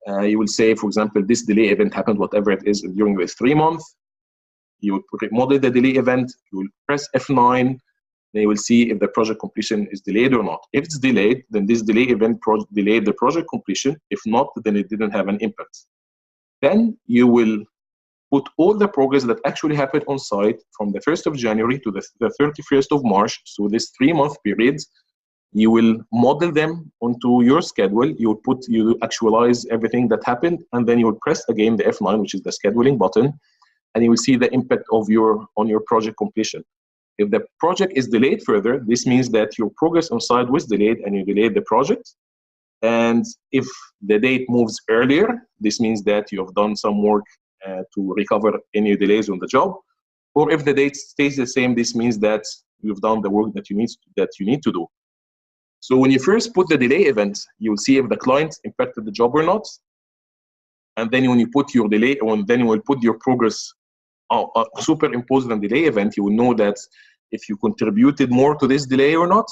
A: You will say, for example, this delay event happened, whatever it is, during the 3 months. You will model the delay event. You will press F9. Then you will see if the project completion is delayed or not. If it's delayed, then this delay event delayed the project completion. If not, then it didn't have an impact. Then you will put all the progress that actually happened on site from the 1st of January to the 31st of March, so this 3-month period. You will model them onto your schedule. You actualize everything that happened, and then you will press again the F9, which is the scheduling button, and you will see the impact on your project completion. If the project is delayed further, this means that your progress on site was delayed and you delayed the project. And if the date moves earlier, this means that you have done some work to recover any delays on the job. Or if the date stays the same, this means that you've done the work that you need to do. So when you first put the delay event, you'll see if the client impacted the job or not. And then when you put your delay, then you will put your progress superimposed on delay event, you will know that if you contributed more to this delay or not,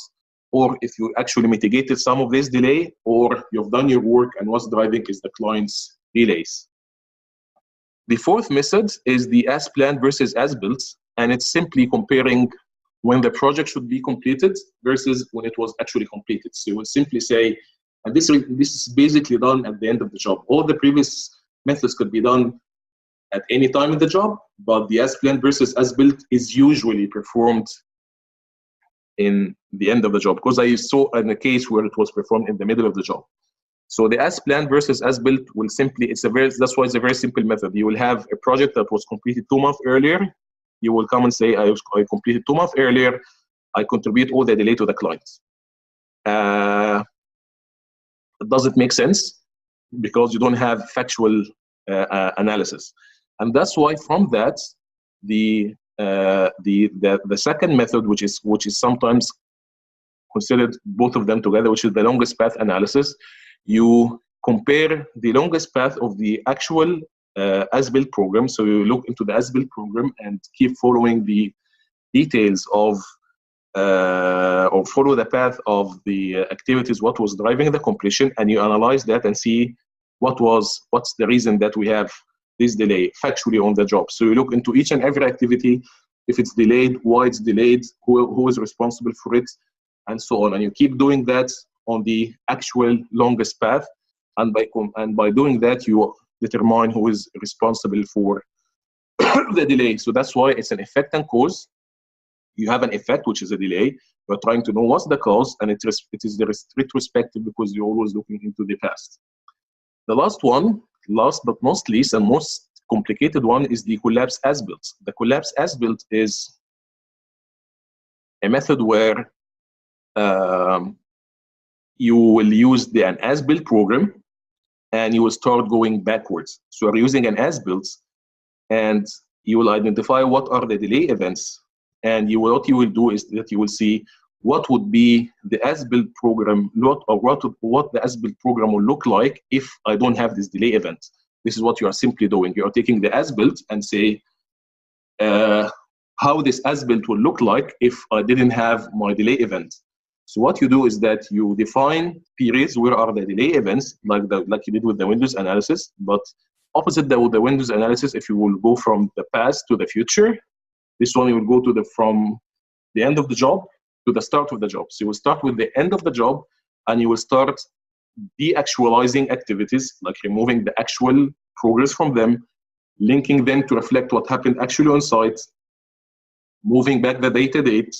A: or if you actually mitigated some of this delay, or you've done your work and what's driving is the client's delays. The fourth method is the as planned versus as built, and it's simply comparing when the project should be completed versus when it was actually completed. So you will simply say, and this is basically done at the end of the job. All the previous methods could be done at any time in the job, but the as planned versus as built is usually performed in the end of the job, because I saw in a case where it was performed in the middle of the job. So the as planned versus as built will simply, that's why it's a very simple method. You will have a project that was completed 2 months earlier. You will come and say, I completed 2 months earlier. I contribute all the delay to the client. It doesn't make sense because you don't have factual analysis. And that's why from that, the second method, which is sometimes considered both of them together, which is the longest path analysis, you compare the longest path of the actual as-built program. So you look into the as-built program and keep following the details of or follow the path of the activities, what was driving the completion, and you analyze that and see what's the reason that we have this delay factually on the job. So you look into each and every activity, if it's delayed, why it's delayed, who is responsible for it, and so on. And you keep doing that on the actual longest path, and by doing that, you determine who is responsible for the delay. So that's why it's an effect and cause. You have an effect, which is a delay. You're trying to know what's the cause, and it is the retrospective because you're always looking into the past. The last but not least, and most complicated one is the collapse as built. The collapse as built is a method where you will use an as-built program and you will start going backwards. So you're using an as-built and you will identify what are the delay events, and what you will do is that you will see what would be the as-built program, what the as-built program will look like if I don't have this delay event. This is what you are simply doing. You are taking the as-built and say how this as-built will look like if I didn't have my delay event. So what you do is that you define periods where are the delay events, like you did with the Windows analysis, but opposite the Windows analysis, if you will go from the past to the future, this one you will go from the end of the job to the start of the job. So you will start with the end of the job and you will start de-actualizing activities, like removing the actual progress from them, linking them to reflect what happened actually on site, moving back the data date,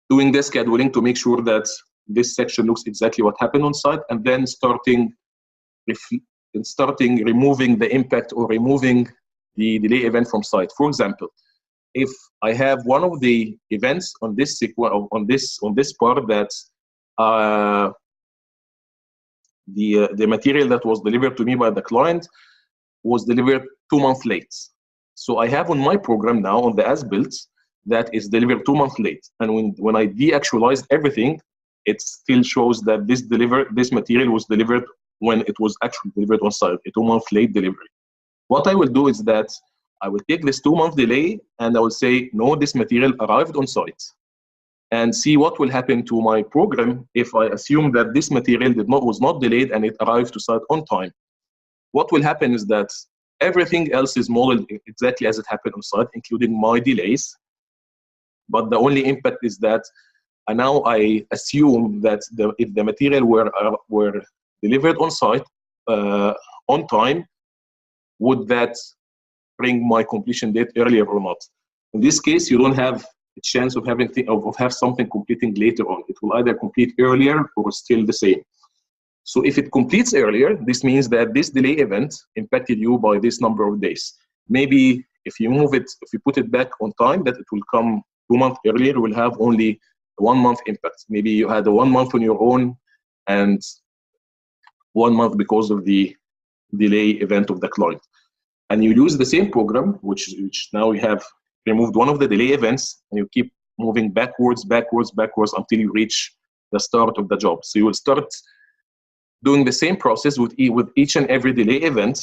A: doing the scheduling to make sure that this section looks exactly what happened on site, and then starting removing the impact or removing the delay event from site. For example, if I have one of the events on this part that the material that was delivered to me by the client was delivered 2 months late. So I have on my program now on the as-built that is delivered 2 months late. And when I de-actualized everything, it still shows that this material was delivered when it was actually delivered on site, a 2 month late delivery. What I will do is that I will take this 2 month delay and I will say, no, this material arrived on site, and see what will happen to my program if I assume that this material was not delayed and it arrived to site on time. What will happen is that everything else is modeled exactly as it happened on site, including my delays. But the only impact is that now I assume that if the material were delivered on site on time, would that bring my completion date earlier or not? In this case, you don't have a chance of have something completing later on. It will either complete earlier or still the same. So if it completes earlier, this means that this delay event impacted you by this number of days. Maybe if you put it back on time, that it will come 2 months earlier, will have only 1 month impact. Maybe you had 1 month on your own and 1 month because of the delay event of the client. And you use the same program, which now we have removed one of the delay events, and you keep moving backwards until you reach the start of the job. So you will start doing the same process with each and every delay event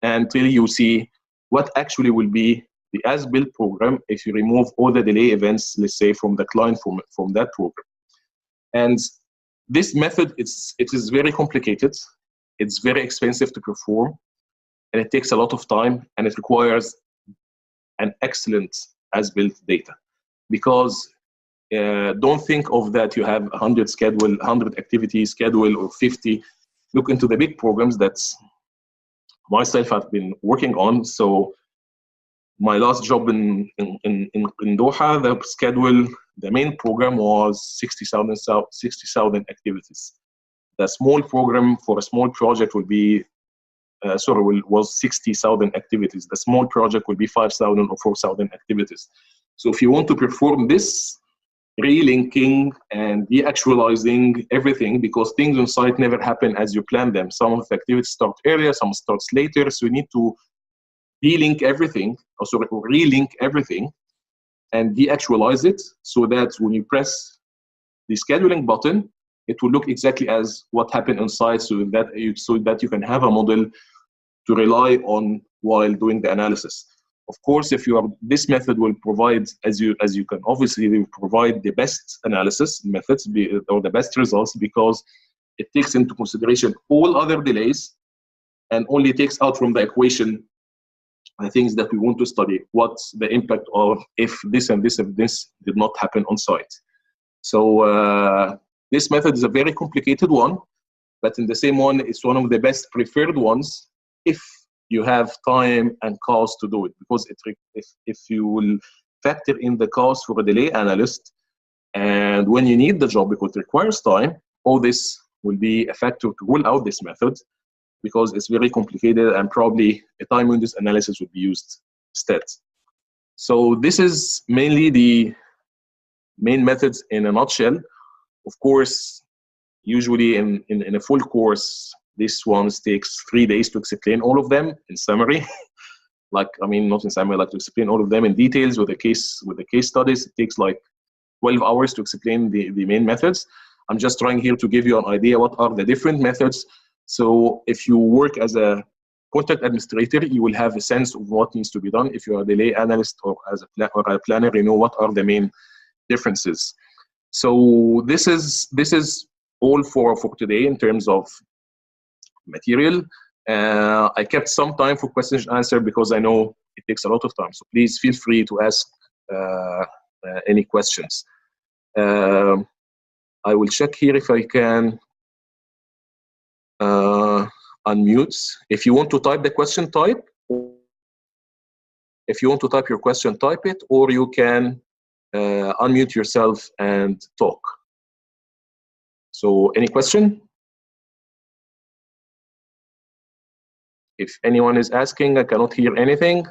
A: until you see what actually will be the as-built program if you remove all the delay events, let's say, from the client from that program. And this method, it is very complicated. It's very expensive to perform. and it takes a lot of time, and it requires an excellent as-built data. Because don't think of that you have 100 schedule, 100 activities schedule, or 50. Look into the big programs that myself have been working on. So my last job in Doha, the schedule, the main program was 60,000 activities. The small program for a small project will be, was 60,000 activities. The small project will be 5,000 or 4,000 activities. So if you want to perform this relinking and deactualizing everything, because things on site never happen as you plan them. Some of the activities start earlier, some starts later. So you need to delink everything, or relink everything and deactualize it, so that when you press the scheduling button, it will look exactly as what happened on site, so that you can have a model to rely on while doing the analysis. Of course, if you are, this method will provide, as you can obviously, will provide the best analysis methods or the best results, because it takes into consideration all other delays and only takes out from the equation the things that we want to study. What's the impact of if this and this and this did not happen on site? So this method is a very complicated one, but in the same one, it's one of the best preferred ones if you have time and cost to do it, because if you will factor in the cost for a delay analyst, and when you need the job because it requires time, all this will be a factor to rule out this method, because it's very complicated and probably a time windows analysis would be used instead. So this is mainly the main methods in a nutshell. Of course, usually in a full course, this one takes 3 days to explain all of them in summary. Not in summary, like to explain all of them in details with the case studies. It takes like 12 hours to explain the main methods. I'm just trying here to give you an idea what are the different methods. So if you work as a contract administrator, you will have a sense of what needs to be done. If you are a delay analyst or as a planner, you know what are the main differences. So this is all for today in terms of material. I kept some time for questions and answer because I know it takes a lot of time. So please feel free to ask any questions. I will check here if I can unmute. If you want to type the question, type. If you want to type your question, type it, or you can unmute yourself and talk. So any question? If anyone is asking, I cannot hear anything.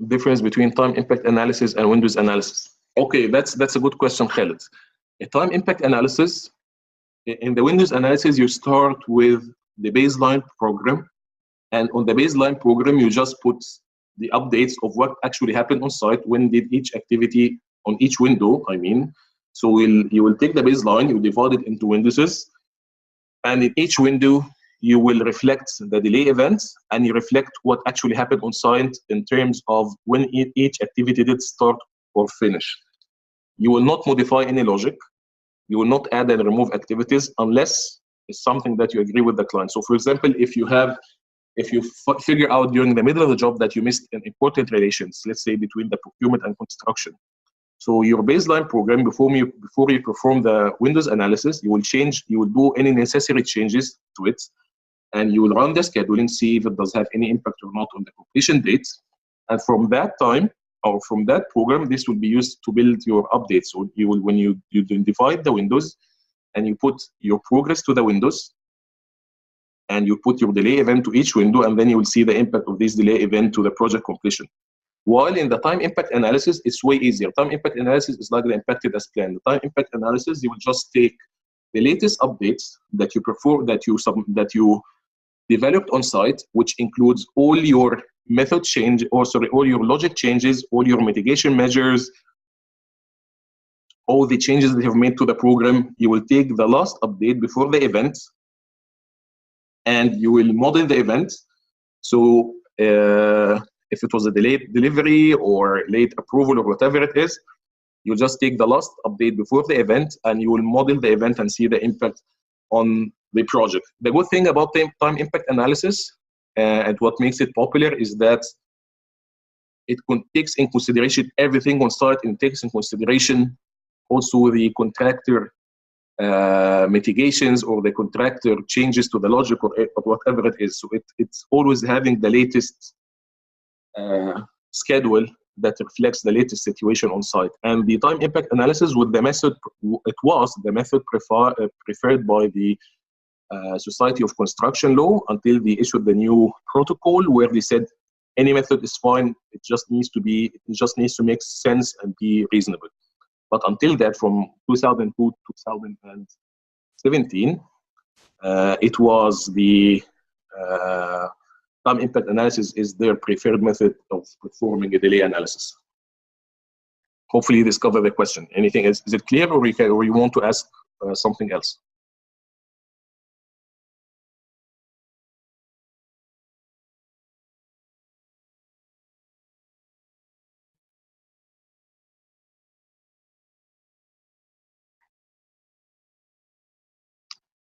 A: Difference between time impact analysis and windows analysis. Okay, that's a good question, Khaled. A time impact analysis, in the windows analysis, you start with the baseline program, and on the baseline program, you just put the updates of what actually happened on site, when did each activity on each window, So you will take the baseline, you divide it into windows, and in each window, you will reflect the delay events, and you reflect what actually happened on site in terms of when each activity did start or finish. You will not modify any logic. You will not add and remove activities unless it's something that you agree with the client. So for example, if you figure out during the middle of the job that you missed an important relations, let's say between the procurement and construction. So your baseline program, before you perform the windows analysis, you will do any necessary changes to it, and you will run the scheduling, see if it does have any impact or not on the completion date. And from that time, or from that program, this will be used to build your updates. So you will, when you divide the windows, and you put your progress to the windows, and you put your delay event to each window, and then you will see the impact of this delay event to the project completion. While in the time impact analysis, it's way easier. Time impact analysis is like the impacted as planned. The time impact analysis, you will just take the latest updates that you perform, that you developed on site, which includes all your method change, all your logic changes, all your mitigation measures, all the changes that you have made to the program. You will take the last update before the event, and you will model the event. So if it was a delayed delivery or late approval or whatever it is, you just take the last update before the event and you will model the event and see the impact on the project. The good thing about time impact analysis and what makes it popular is that it takes in consideration everything on site, and takes in consideration also the contractor mitigations or the contractor changes to the logic or whatever it is. So it's always having the latest schedule that reflects the latest situation on site. And the time impact analysis with the method, it was the method preferred by the Society of Construction Law until they issued the new protocol where they said any method is fine. It just needs to make sense and be reasonable. But until that, from 2002 to 2017, it was the time impact analysis is their preferred method of performing a delay analysis. Hopefully this covers the question. Anything else? Is it clear, or you want to ask something else?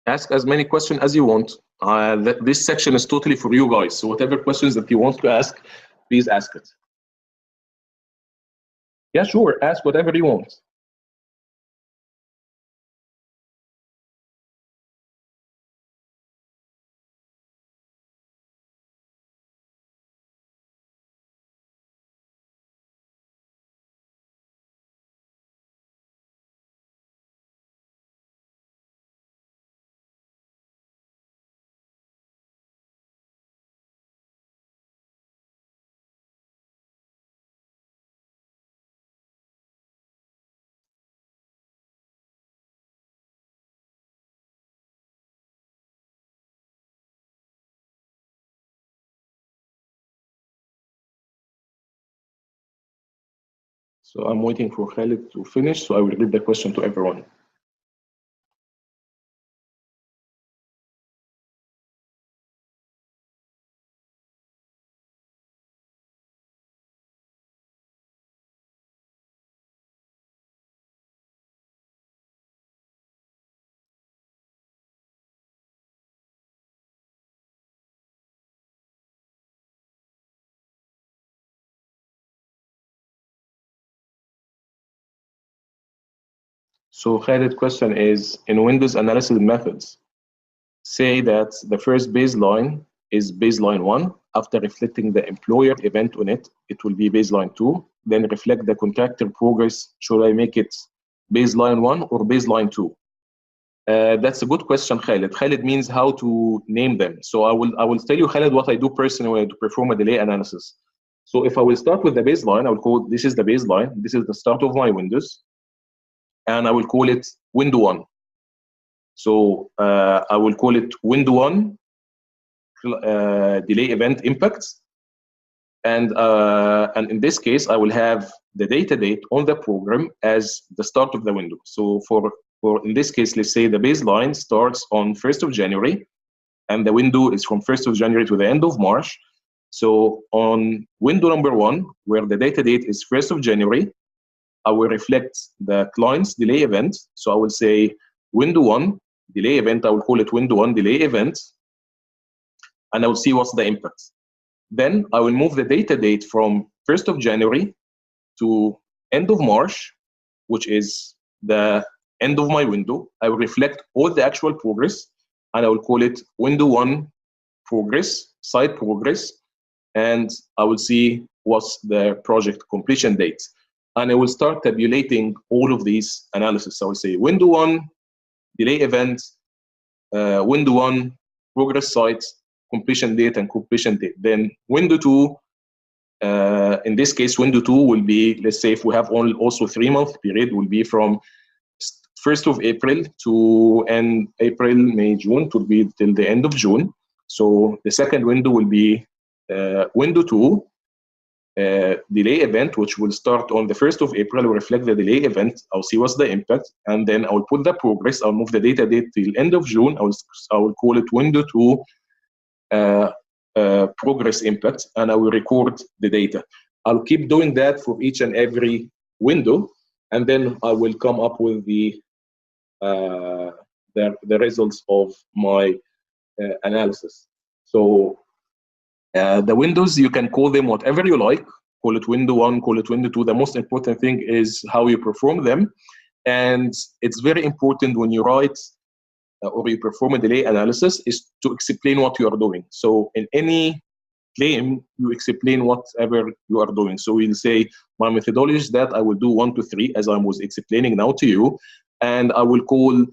A: Ask as many questions as you want. This section is totally for you guys. So whatever questions that you want to ask, please ask it. Yeah, sure. Ask whatever you want. So I'm waiting for Khalid to finish, so I will read the question to everyone. So Khalid's question is, in Windows analysis methods, say that the first baseline is baseline 1. After reflecting the employer event on it, it will be baseline 2. Then reflect the contractor progress. Should I make it baseline 1 or baseline 2? That's a good question, Khalid. Khalid means how to name them. So I will tell you, Khalid, what I do personally to perform a delay analysis. So if I will start with the baseline, I will call this is the baseline. This is the start of my windows. And I will call it window 1. So I will call it window 1 delay event impacts. And in this case, I will have the data date on the program as the start of the window. So for in this case, let's say the baseline starts on 1st of January, and the window is from 1st of January to the end of March. So on window number 1, where the data date is 1st of January, I will reflect the client's delay event. So I will say window 1 delay event. I will call it window 1 delay event, and I will see what's the impact. Then I will move the data date from 1st of January to end of March, which is the end of my window. I will reflect all the actual progress, and I will call it window 1 progress, site progress, and I will see what's the project completion date. And I will start tabulating all of these analysis. So I will say window 1, delay event, window 1, progress site, completion date, and completion date. Then window 2, in this case, window 2 will be, let's say if we have also 3-month period, will be from 1st of April to end April, May, June, to be till the end of June. So the second window will be window 2, delay event, which will start on the 1st of April, will reflect the delay event. I'll see what's the impact, and then I will put the progress. I'll move the data date till end of June. I will call it window 2 progress impact, and I will record the data. I'll keep doing that for each and every window, and then I will come up with the results of my analysis. So the windows, you can call them whatever you like. Call it window 1, call it window 2. The most important thing is how you perform them. And it's very important when you write or you perform a delay analysis is to explain what you are doing. So in any claim, you explain whatever you are doing. So we'll say my methodology is that I will do 1 to 3, as I was explaining now to you, and I will call,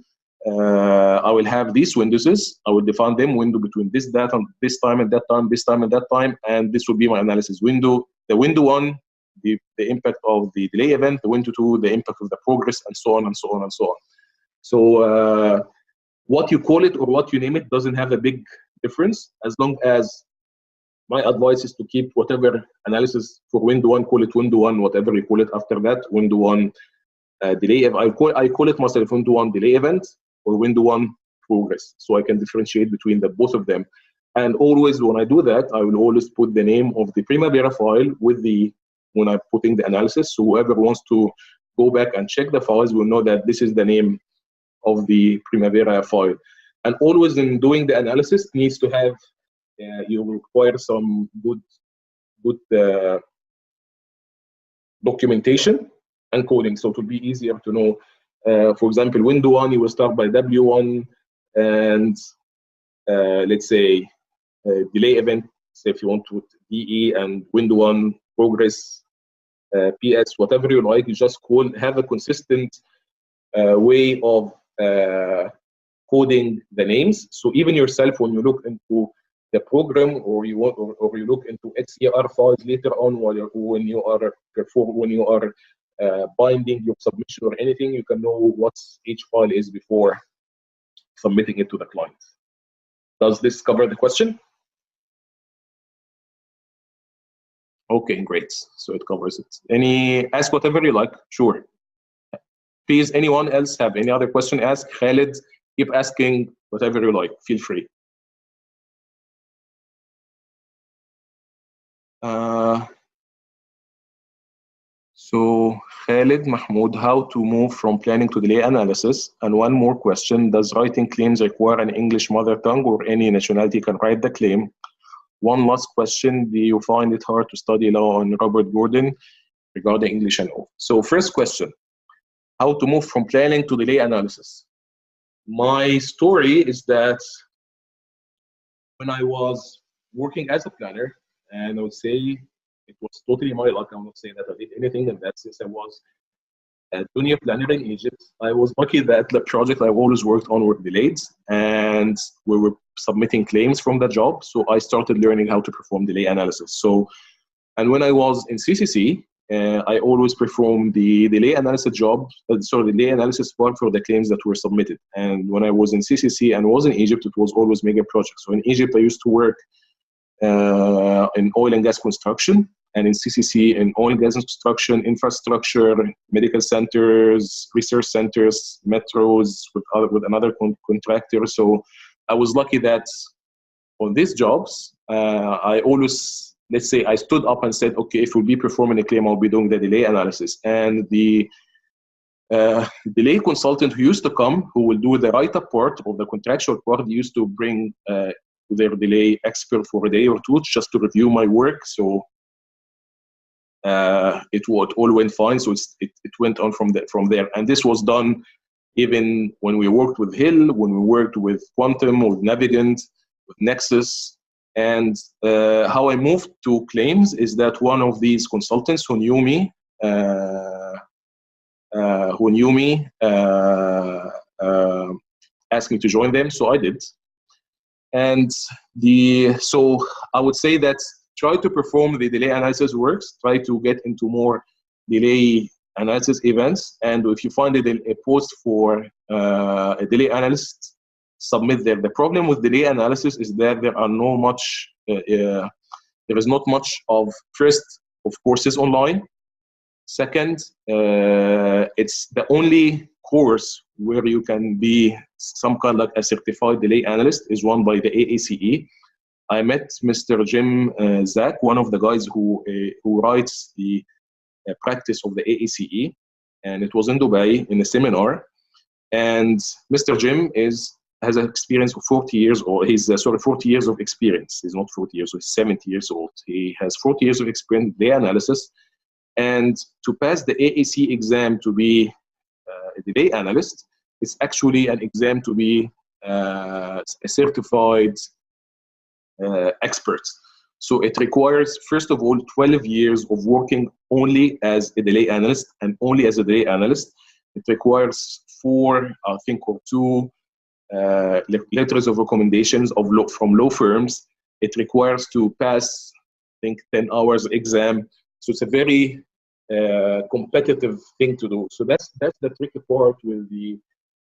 A: I will have these windows. I will define them, window between this data, this time and that time, this time and that time, and this will be my analysis window. The window 1, the impact of the delay event, the window 2, the impact of the progress, and so on and so on and so on. So what you call it or what you name it doesn't have a big difference, as long as my advice is to keep whatever analysis for window 1, call it window 1, whatever you call it after that, window 1 delay. I call it myself window 1 delay event or window 1 progress, so I can differentiate between the both of them. And always when I do that, I will always put the name of the Primavera file with the, when I'm putting the analysis, so whoever wants to go back and check the files will know that this is the name of the Primavera file. And always in doing the analysis needs to have, you require some good documentation and coding, so it will be easier to know. For example, window 1, you will start by W1, and let's say delay event, say if you want to DE, and window 1 progress, PS, whatever you like, you just have a consistent way of coding the names. So even yourself, when you look into the program, or you want, or you look into XER files later on, when you are binding your submission or anything, you can know what each file is before submitting it to the client. Does this cover the question? Okay, great. So it covers it. Ask whatever you like. Sure. Please, anyone else have any other question? Ask. Khalid, keep asking whatever you like. Feel free. So Khalid Mahmoud, how to move from planning to delay analysis? And one more question, does writing claims require an English mother tongue, or any nationality can write the claim? One last question, do you find it hard to study law on Robert Gordon regarding English and all? So first question, how to move from planning to delay analysis? My story is that when I was working as a planner, and I would say it was totally my luck, I will not say that I did anything in that, since I was a junior planner in Egypt. I was lucky that the project I always worked on were delayed, and we were submitting claims from the job. So I started learning how to perform delay analysis. So, and when I was in CCC, I always performed the delay analysis job, the delay analysis part for the claims that were submitted. And when I was in CCC and was in Egypt, it was always mega projects. So in Egypt, I used to work in oil and gas construction, and in CCC in oil and gas construction, infrastructure, medical centers, research centers, metros with another contractor. So I was lucky that on these jobs, I always, let's say, I stood up and said, okay, if we'll be performing a claim, I'll be doing the delay analysis. And the delay consultant who used to come, who will do the write-up part of the contractual part, used to bring their delay expert for a day or two just to review my work. So it all went fine. So it went on from there. And this was done even when we worked with Hill, when we worked with Quantum, with Navigant, with Nexus. And how I moved to claims is that one of these consultants who knew me, asked me to join them, so I did. And so I would say that try to perform the delay analysis works, try to get into more delay analysis events, and if you find a post for a delay analyst, submit there. The problem with delay analysis is that there is not much of, first, of courses online. Second, it's the only course where you can be some kind of like a certified delay analyst is one by the AACE. I met Mr. Jim Zach, one of the guys who writes the practice of the AACE, and it was in Dubai in a seminar. And Mr. Jim has an experience of 40 years, or he's 40 years of experience. He's not 40 years, so he's 70 years old. He has 40 years of experience in data analysis. And to pass the AAC exam to be a data analyst, it's actually an exam to be a certified expert. So it requires, first of all, 12 years of working only as a delay analyst and only as a delay analyst. It requires 4, I think, or 2 letters of recommendations from law firms. It requires to pass, I think, 10 hours exam. So it's a very competitive thing to do. So that's the tricky part with the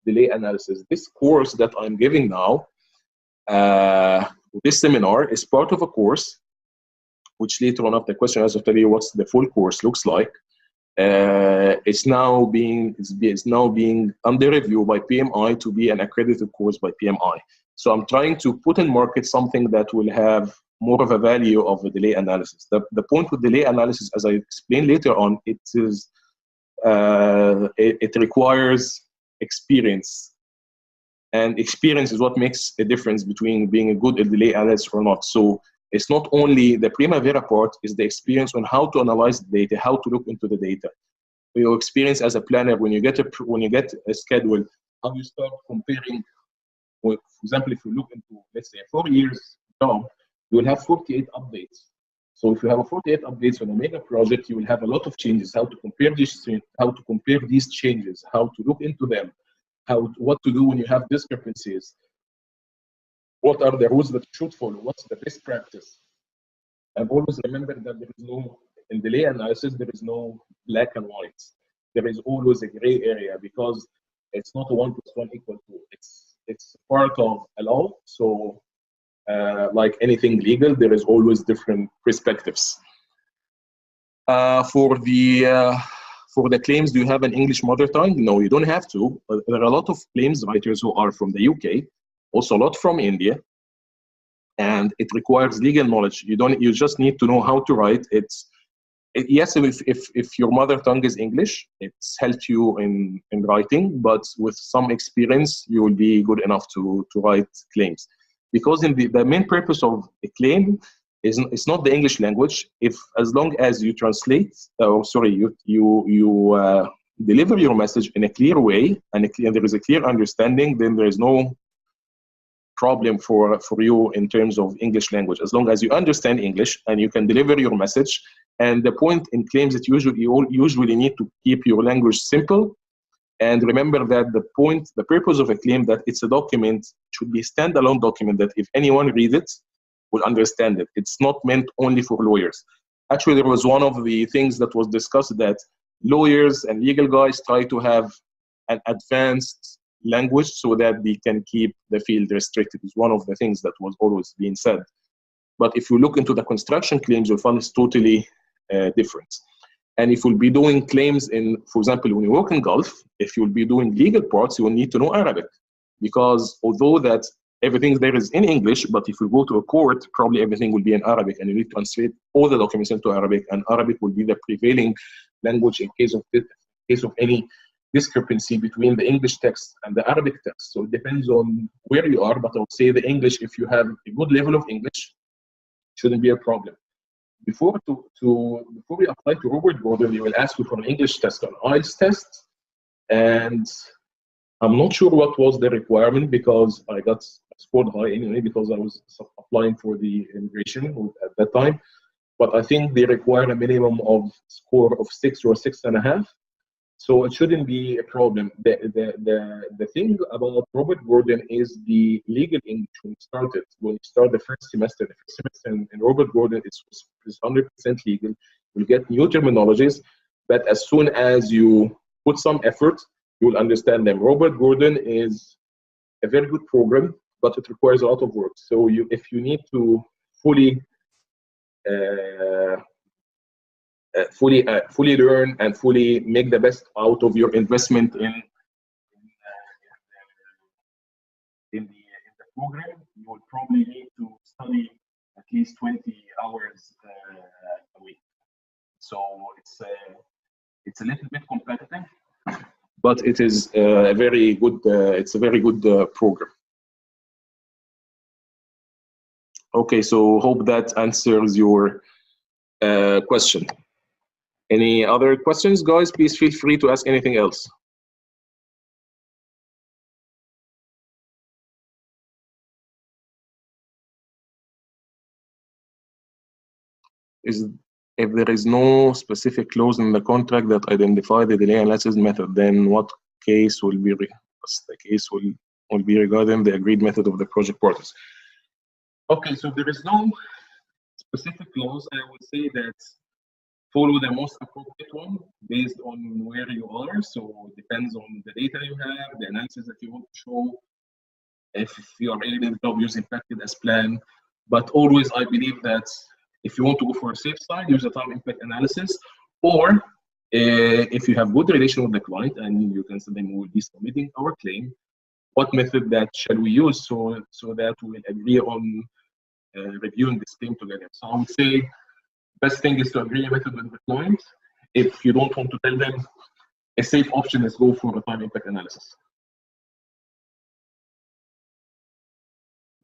A: delay analysis. This course that I'm giving now, this seminar is part of a course, which later on after the question I'll tell you what's the full course looks like. It's now being under review by PMI to be an accredited course by PMI. So I'm trying to put in market something that will have more of a value of the delay analysis. The point with delay analysis, as I explain later on, it requires experience. And experience is what makes a difference between being a good delay analyst or not. So it's not only the Primavera part, it's the experience on how to analyze the data, how to look into the data. Your experience as a planner, when you get a schedule, how you start comparing. For example, if you look into, let's say, a 4 years job, you will have 48 updates. So if you have a 48 updates on a mega project, you will have a lot of changes. How to compare these changes, how to look into them, what to do when you have discrepancies. What are the rules that you should follow? What's the best practice? And always remember that there is no, in delay analysis, there is no black and white. There is always a gray area because it's not a 1 + 1 = 2. It's part of a law. So like anything legal, there is always different perspectives. For the claims, do you have an English mother tongue? No, you don't have to. But there are a lot of claims writers who are from the UK, also a lot from India, and it requires legal knowledge. You just need to know how to write. Yes, if your mother tongue is English, it's helped you in writing, but with some experience, you will be good enough to write claims. Because the main purpose of a claim it's not the English language. As long as you translate, you deliver your message in a clear way and there is a clear understanding, then there is no problem for you in terms of English language. As long as you understand English and you can deliver your message. And the point in claims that you usually need to keep your language simple. And remember that the purpose of a claim, that it's a document, should be a standalone document that if anyone reads it, will understand it. It's not meant only for lawyers. Actually, there was one of the things that was discussed that lawyers and legal guys try to have an advanced language so that they can keep the field restricted. It's one of the things that was always being said. But if you look into the construction claims, you'll find it's totally different. And if you'll be doing claims for example, when you work in Gulf, if you'll be doing legal parts, you will need to know Arabic. Because although that everything there is in English, but if you go to a court, probably everything will be in Arabic, and you need to translate all the documents into Arabic, and Arabic will be the prevailing language in case of any discrepancy between the English text and the Arabic text. So it depends on where you are, but I would say the English, if you have a good level of English, shouldn't be a problem. Before we apply to Robert Gordon, they will ask you for an English test, an IELTS test, and I'm not sure what was the requirement because I got scored high anyway because I was applying for the immigration at that time. But I think they require a minimum of score of 6 or 6.5. So it shouldn't be a problem. The thing about Robert Gordon is the legal English when you start the first semester. The first semester in Robert Gordon is 100% legal. You'll get new terminologies, but as soon as you put some effort, you'll understand them. Robert Gordon is a very good program, but it requires a lot of work. So if you need to fully learn and fully make the best out of your investment in the program, you will probably need to study at least 20 hours a week. So it's a little bit competitive, but it is a very good. It's a very good program. Okay, so hope that answers your question. Any other questions, guys? Please feel free to ask anything else. If there is no specific clause in the contract that identify the delay analysis method, then what case will be the case will be regarding the agreed method of the project partners. Okay, so there is no specific clause. I would say that follow the most appropriate one based on where you are. So it depends on the data you have, the analysis that you want to show, if you are able to use impacted as planned. But always, I believe that if you want to go for a safe side, use a time impact analysis, or if you have good relation with the client and you can say then we will be submitting our claim, what method that shall we use so that we will agree on reviewing this claim together. So I would say best thing is to agree a method with the client. If you don't want to tell them, a safe option is go for a time impact analysis.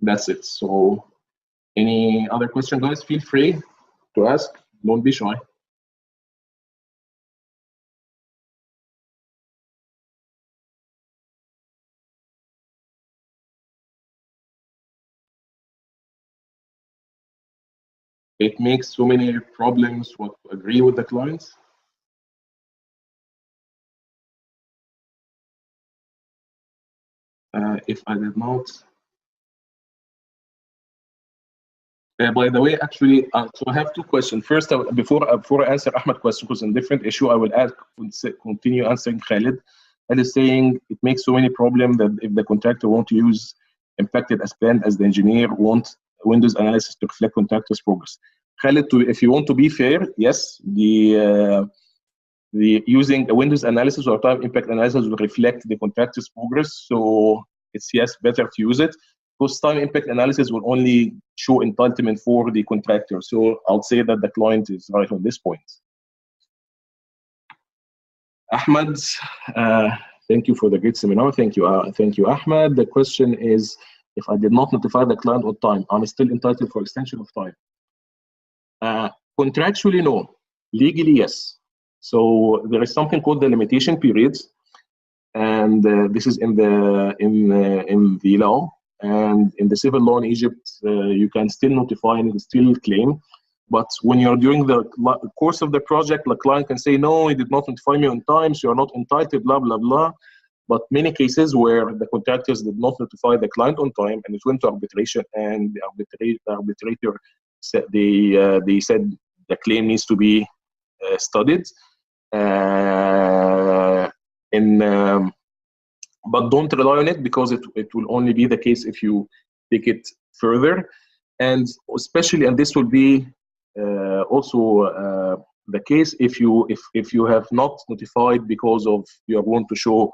A: That's it. So any other question, guys? Feel free to ask. Don't be shy. It makes so many problems what to agree with the clients. If I did not. By the way, actually, so I have two questions. First, before I answer Ahmed's question, because in different issue, I will continue answering Khalid. And is saying it makes so many problems that if the contractor want to use impacted as planned, as the engineer wants Windows analysis to reflect contractor's progress. Khalid, if you want to be fair, yes, the using a Windows analysis or time impact analysis will reflect the contractor's progress. So it's yes, better to use it. Because time impact analysis will only show entitlement for the contractor. So I'll say that the client is right on this point. Ahmed, thank you for the great seminar. Thank you, Ahmed. The question is, if I did not notify the client on time, I'm still entitled for extension of time. Contractually, no. Legally, yes. So there is something called the limitation periods, and this is in the law. And in the civil law in Egypt, you can still notify and still claim. But when you're doing the course of the project, the client can say, no, you did not notify me on time, so you're not entitled, blah, blah, blah. But many cases where the contractors did not notify the client on time and it went to arbitration, and the arbitrator said they said the claim needs to be studied. But don't rely on it, because it will only be the case if you take it further. And especially, and this will be also the case if you have not notified because of you want to show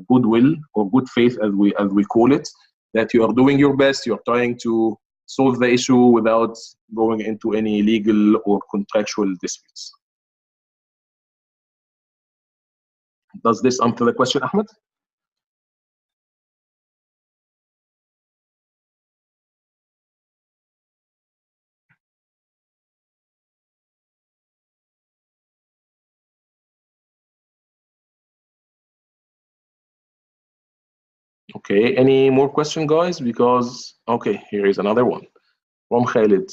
A: goodwill or good faith, as we call it, that you are doing your best, you're trying to solve the issue without going into any legal or contractual disputes. Does this answer the question, Ahmed? Okay, any more question, guys? Because, okay, here is another one from Khalid.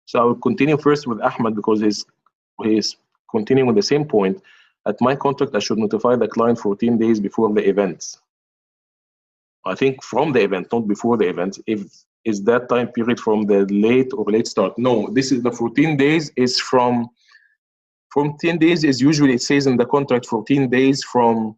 A: So I will continue first with Ahmed, because he's continuing with the same point. At my contract, I should notify the client 14 days before the event. I think from the event, not before the event. Is that time period from the late start? No, this is the 14 days is from 10 days is usually, it says in the contract, 14 days from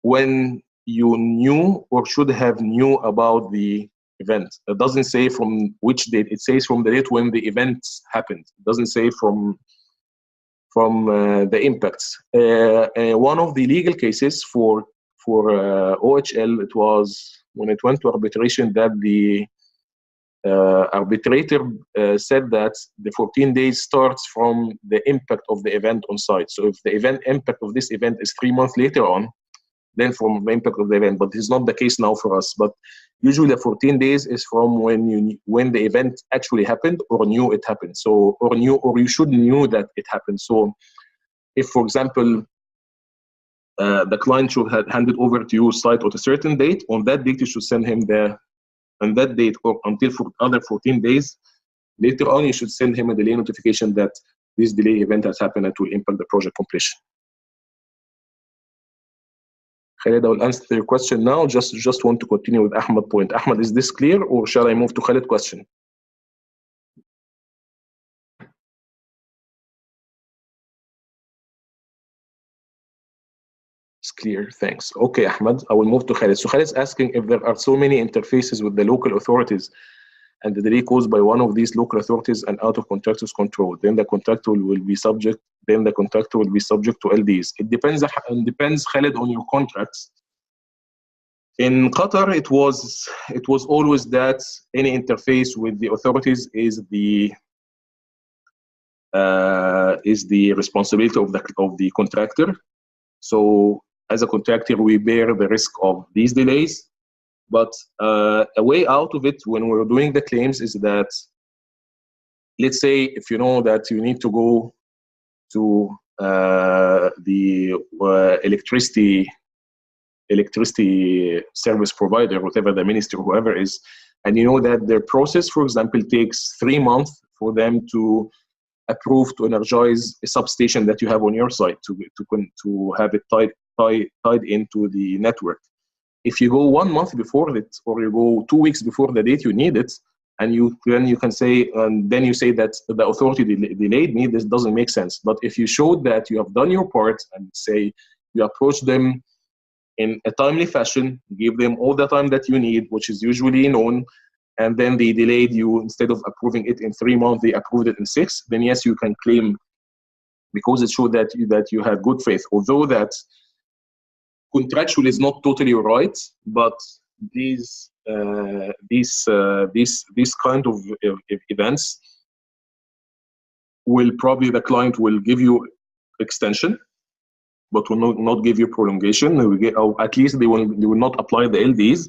A: when you knew or should have knew about the event. It doesn't say from which date. It says from the date when the event happened. It doesn't say from the impacts. One of the legal cases for for OHL, it was when it went to arbitration that the arbitrator said that the 14 days starts from the impact of the event on site. So if the impact of this event is 3 months later on, then from the impact of the event. But this is not the case now for us. But usually the 14 days is from when the event actually happened or knew it happened. So or you should knew that it happened. So if, for example, the client should have handed over to you site at a certain date, on that date you should send him on that date or until for other 14 days. Later on, you should send him a delay notification that this delay event has happened that will impact the project completion. Khaled, I will answer your question now. Just want to continue with Ahmad's point. Ahmad, is this clear, or shall I move to Khaled's question? It's clear, thanks. Okay, Ahmad, I will move to Khaled. So Khaled's asking if there are so many interfaces with the local authorities and the delay caused by one of these local authorities and out of contractor's control, then the contractor will be subject to LDs. It depends, Khaled, on your contracts. In Qatar, it was always that any interface with the authorities is the responsibility of the contractor. So as a contractor, we bear the risk of these delays. But a way out of it when we're doing the claims is that, let's say, if you know that you need to go to the electricity service provider, whatever the minister, whoever is, and you know that their process, for example, takes 3 months for them to approve to energize a substation that you have on your site to have it tied into the network. If you go 1 month before it, or you go 2 weeks before the date you need it, and then you say that the authority delayed me, this doesn't make sense. But if you showed that you have done your part and say you approach them in a timely fashion, give them all the time that you need, which is usually known, and then they delayed you, instead of approving it in 3 months, they approved it in 6, then yes, you can claim, because it showed that you had good faith. Although that contractual is not totally right, but these kind of events will probably, the client will give you extension, but will not give you prolongation. Or at least they will not apply the LDs.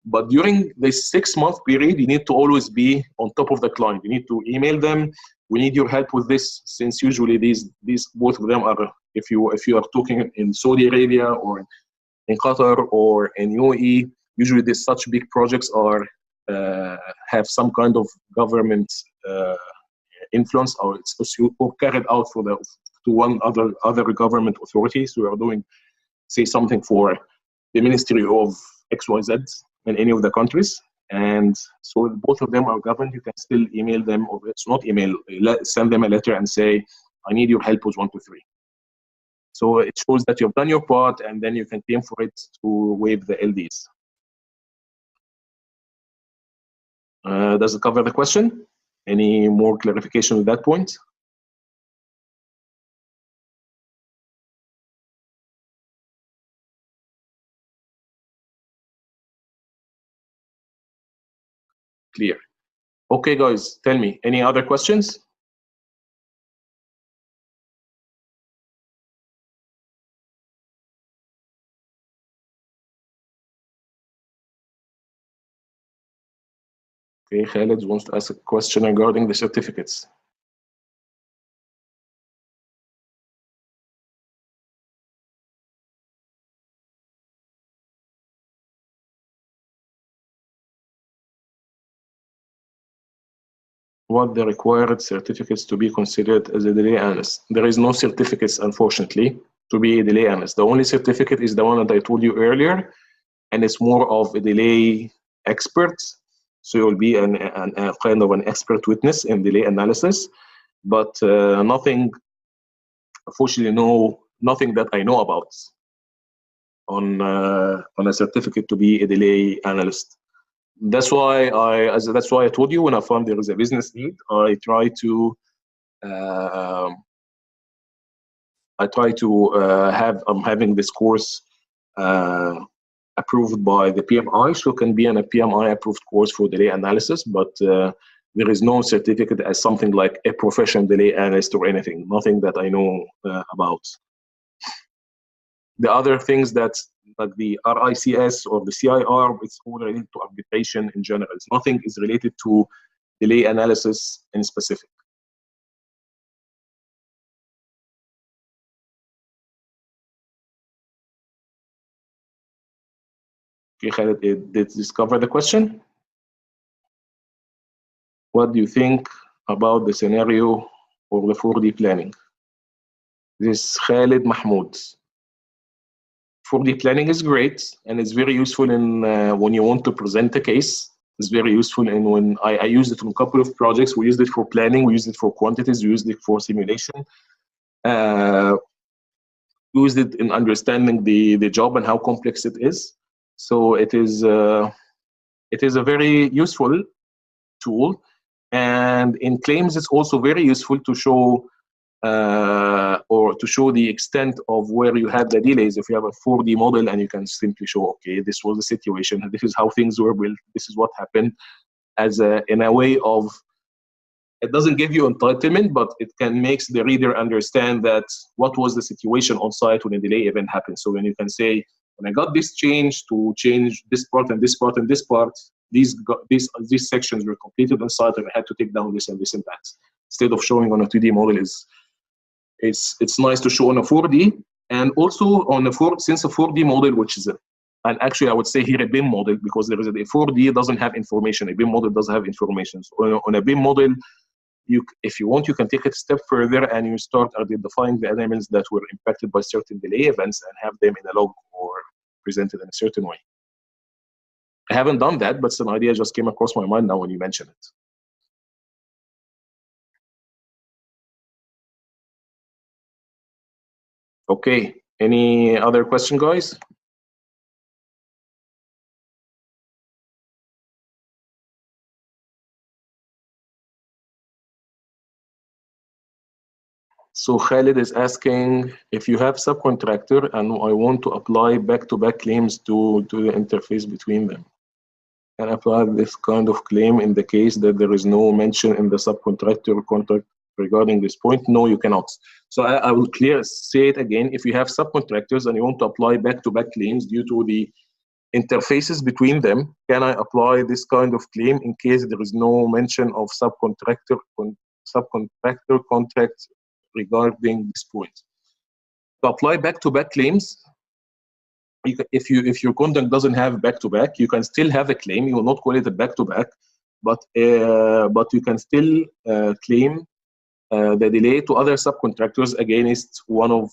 A: But during this 6-month period, you need to always be on top of the client. You need to email them. We need your help with this, since usually these both of them are, if you are talking in Saudi Arabia or in Qatar or in UAE, usually these such big projects are have some kind of government influence, or it's carried out to one other government authorities who are doing, say, something for the Ministry of XYZ in any of the countries. And so both of them are governed. You can still email them, or it's not email, send them a letter and say, I need your help with 1, 2, 3. So it shows that you've done your part, and then you can claim for it to waive the LDs. Does it cover the question? Any more clarification with that point? Clear. Okay, guys, tell me, any other questions? Okay, Khaled wants to ask a question regarding the certificates. What the required certificates to be considered as a delay analyst? There is no certificates, unfortunately, to be a delay analyst. The only certificate is the one that I told you earlier, and it's more of a delay expert. So you'll be a kind of an expert witness in delay analysis, but nothing, unfortunately, nothing that I know about on a certificate to be a delay analyst. That's why I told you, when I found there is a business need, I try to I'm having this course approved by the PMI, so can be a PMI approved course for delay analysis, but there is no certificate as something like a professional delay analyst or anything, nothing that I know about. The other things that like the RICS or the CIR, it's all related to arbitration in general. Nothing is related to delay analysis in specific. Okay, Khaled, did this cover the question? What do you think about the scenario for the 4D planning? This is Khaled Mahmoud. 4D planning is great, and it's very useful in when you want to present a case. It's very useful, and when I used it on a couple of projects, we used it for planning, we used it for quantities, we used it for simulation. Used it in understanding the job and how complex it is. So it is a very useful tool, and in claims it's also very useful to show the extent of where you have the delays. If you have a 4D model and you can simply show, okay, this was the situation, this is how things were built, this is what happened, in a way of, it doesn't give you entitlement, but it can make the reader understand that what was the situation on site when a delay event happened. So when you can say, when I got this change to change this part and this part and this part, these sections were completed on site, and I had to take down this and this and that. Instead of showing on a 2D model, it's nice to show on a 4D, and also on a since a 4D model, which is and actually I would say here a BIM model, because there is a 4D doesn't have information, a BIM model does have information. So on a BIM model, if you want, you can take it a step further and you start identifying the elements that were impacted by certain delay events and have them in a log or presented in a certain way. I haven't done that, but some idea just came across my mind now when you mention it. Okay, any other question, guys? So Khalid is asking, if you have subcontractor and I want to apply back-to-back claims to the interface between them, can I apply this kind of claim in the case that there is no mention in the subcontractor contract regarding this point? No, you cannot. So I will say it again. If you have subcontractors and you want to apply back-to-back claims due to the interfaces between them, can I apply this kind of claim in case there is no mention of subcontractor contract regarding this point? To apply back-to-back claims, if your contract doesn't have back-to-back, you can still have a claim. You will not call it a back-to-back, but you can still claim the delay to other subcontractors against one of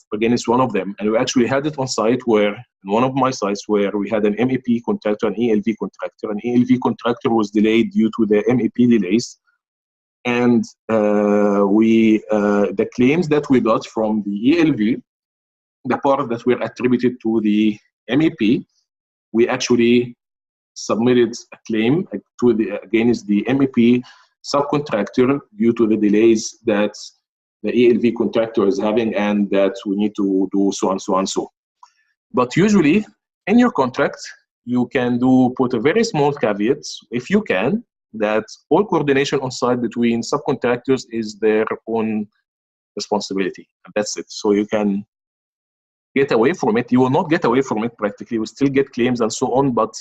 A: them. And we actually had it on site where, in one of my sites, where we had an MEP contractor, an ELV contractor. An ELV contractor was delayed due to the MEP delays. And the claims that we got from the ELV, the part that were attributed to the MEP, we actually submitted a claim against the MEP subcontractor due to the delays that the ELV contractor is having, and that we need to do so and so and so. But usually, in your contract, you can put a very small caveat, if you can, that all coordination on site between subcontractors is their own responsibility, and that's it. So you can get away from it. You will not get away from it practically. You will still get claims and so on, but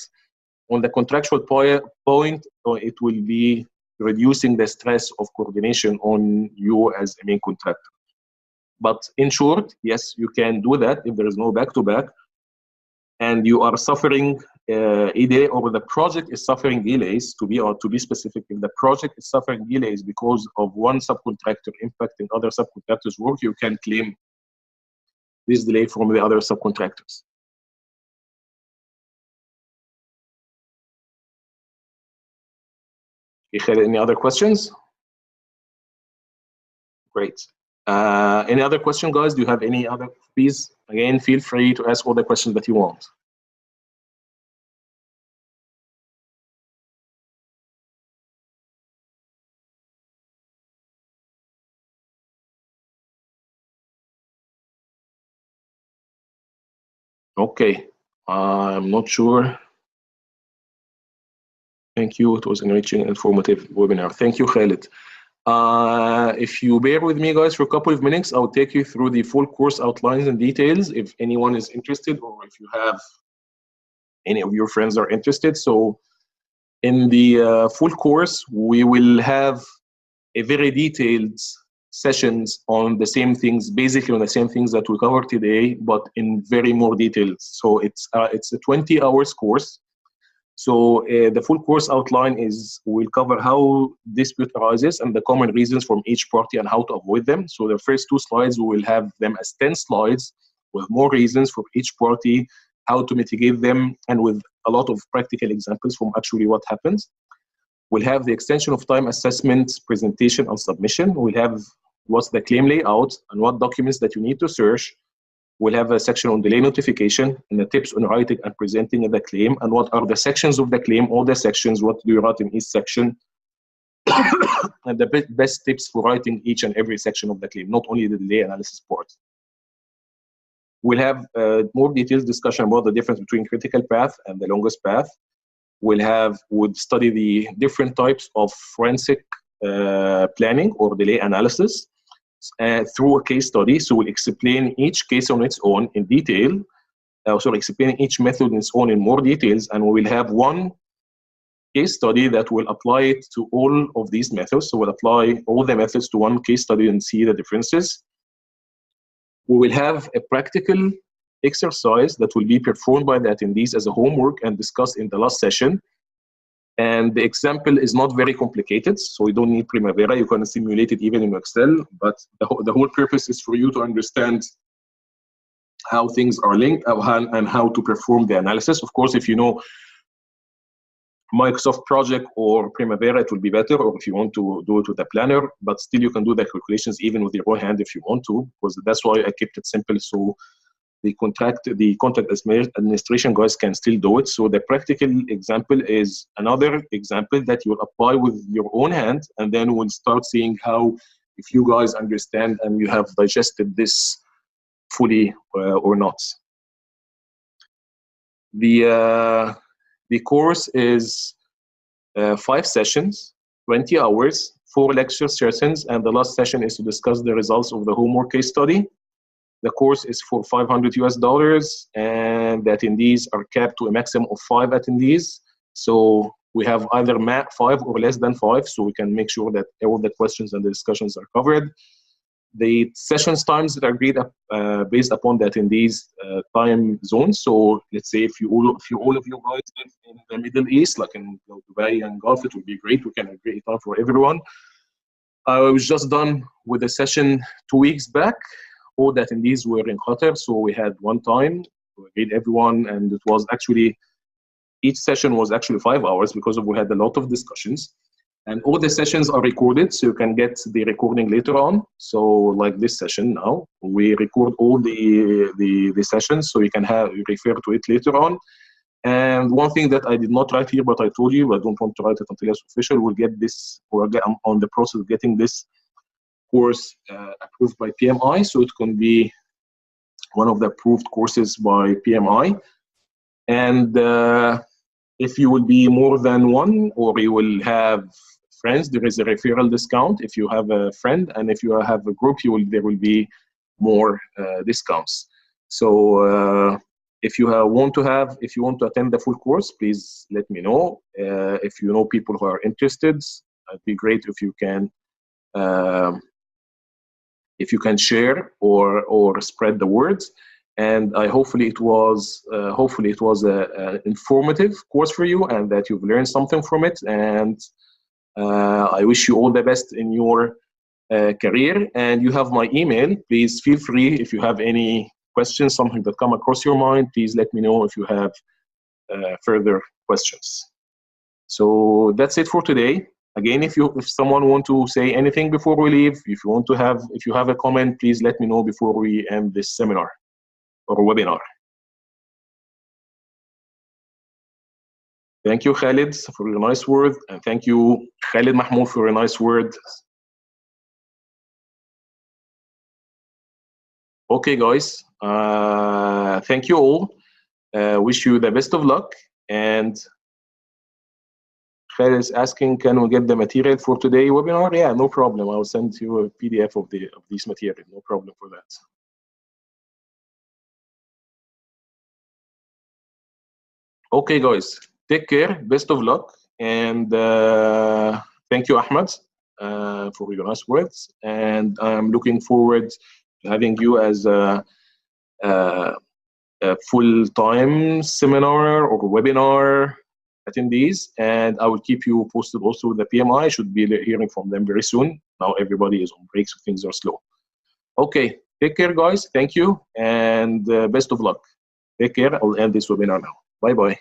A: on the contractual point, it will be reducing the stress of coordination on you as a main contractor. But in short, yes, you can do that if there is no back-to-back, and you are suffering a delay, or the project is suffering delays, to be specific. If the project is suffering delays because of one subcontractor impacting other subcontractors' work, you can claim this delay from the other subcontractors. Any other questions? Great. Any other question, guys? Do you have any other? Please, again, feel free to ask all the questions that you want. Okay. I'm not sure. Thank you. It was an enriching, informative webinar. Thank you, Khalid. If you bear with me, guys, for a couple of minutes, I'll take you through the full course outlines and details if anyone is interested, or if you have any of your friends are interested. So in the full course, we will have a very detailed sessions on the same things, basically on the same things that we covered today, but in very more details. So it's a 20 hours course. So the full course outline is, we'll cover how dispute arises and the common reasons from each party and how to avoid them. So the first 2 slides, we will have them as 10 slides with more reasons for each party, how to mitigate them, and with a lot of practical examples from actually what happens. We'll have the extension of time assessment, presentation, and submission. We'll have what's the claim layout and what documents that you need to search. We'll have a section on delay notification and the tips on writing and presenting the claim, and what are the sections of the claim, all the sections, what do you write in each section, and the best tips for writing each and every section of the claim, not only the delay analysis part. We'll have more detailed discussion about the difference between critical path and the longest path. We'll study the different types of forensic planning or delay analysis through a case study. So we'll explain each case on its own in detail, explaining each method on its own in more details, and we will have one case study that will apply it to all of these methods. So we'll apply all the methods to one case study and see the differences. We will have a practical exercise that will be performed by the attendees as a homework and discussed in the last session. And the example is not very complicated, so you don't need Primavera. You can simulate it even in Excel, but the whole purpose is for you to understand how things are linked and how to perform the analysis. Of course, if you know Microsoft Project or Primavera, it will be better, or if you want to do it with a planner, but still you can do the calculations even with your own hand if you want to, because that's why I kept it simple, so the contract administration guys can still do it. So the practical example is another example that you'll apply with your own hand, and then we'll start seeing how, if you guys understand and you have digested this fully or not. The course is 5 sessions, 20 hours, 4 lecture sessions, and the last session is to discuss the results of the homework case study. The course is for $500 US, and the attendees are capped to a maximum of 5 attendees. So we have either 5 or less than 5, so we can make sure that all the questions and the discussions are covered. The sessions times that are agreed based upon the attendees' time zones. So let's say if all of you guys live in the Middle East, like in Dubai and Gulf, it would be great. We can agree time for everyone. I was just done with a session 2 weeks back. All the attendees were in Qatar, so we had one time to agreed everyone, and it was actually, each session was actually 5 hours because we had a lot of discussions. And all the sessions are recorded, so you can get the recording later on. So like this session now, we record all the sessions, so you can refer to it later on. And one thing that I did not write here, but I told you, I don't want to write it until it's official, we'll get this, or I'm on the process of getting this course approved by PMI, so it can be one of the approved courses by PMI. And if you will be more than one, or you will have friends, there is a referral discount if you have a friend, and if you have a group, there will be more discounts. So if you want to attend the full course, please let me know. If you know people who are interested, it'd be great if you can share or spread the word. And hopefully it was an informative course for you, and that you've learned something from it. And I wish you all the best in your career. And you have my email. Please feel free, if you have any questions, something that come across your mind, please let me know if you have further questions. So that's it for today. Again, if someone want to say anything before we leave, if you have a comment, please let me know before we end this seminar or webinar. Thank you, Khalid, for your nice word, and thank you, Khalid Mahmoud, for a nice word. Okay, guys, thank you all. Wish you the best of luck. And Khaled is asking, can we get the material for today webinar? Yeah, no problem. I'll send you a PDF of this material. No problem for that. Okay, guys, take care. Best of luck, and thank you, Ahmed, for your nice words. And I'm looking forward to having you as a full-time seminar or webinar attendees, and I will keep you posted also with the PMI. I should be hearing from them very soon. Now everybody is on break, so things are slow. Okay, take care, guys. Thank you, and best of luck. Take care. I'll end this webinar now. Bye-bye.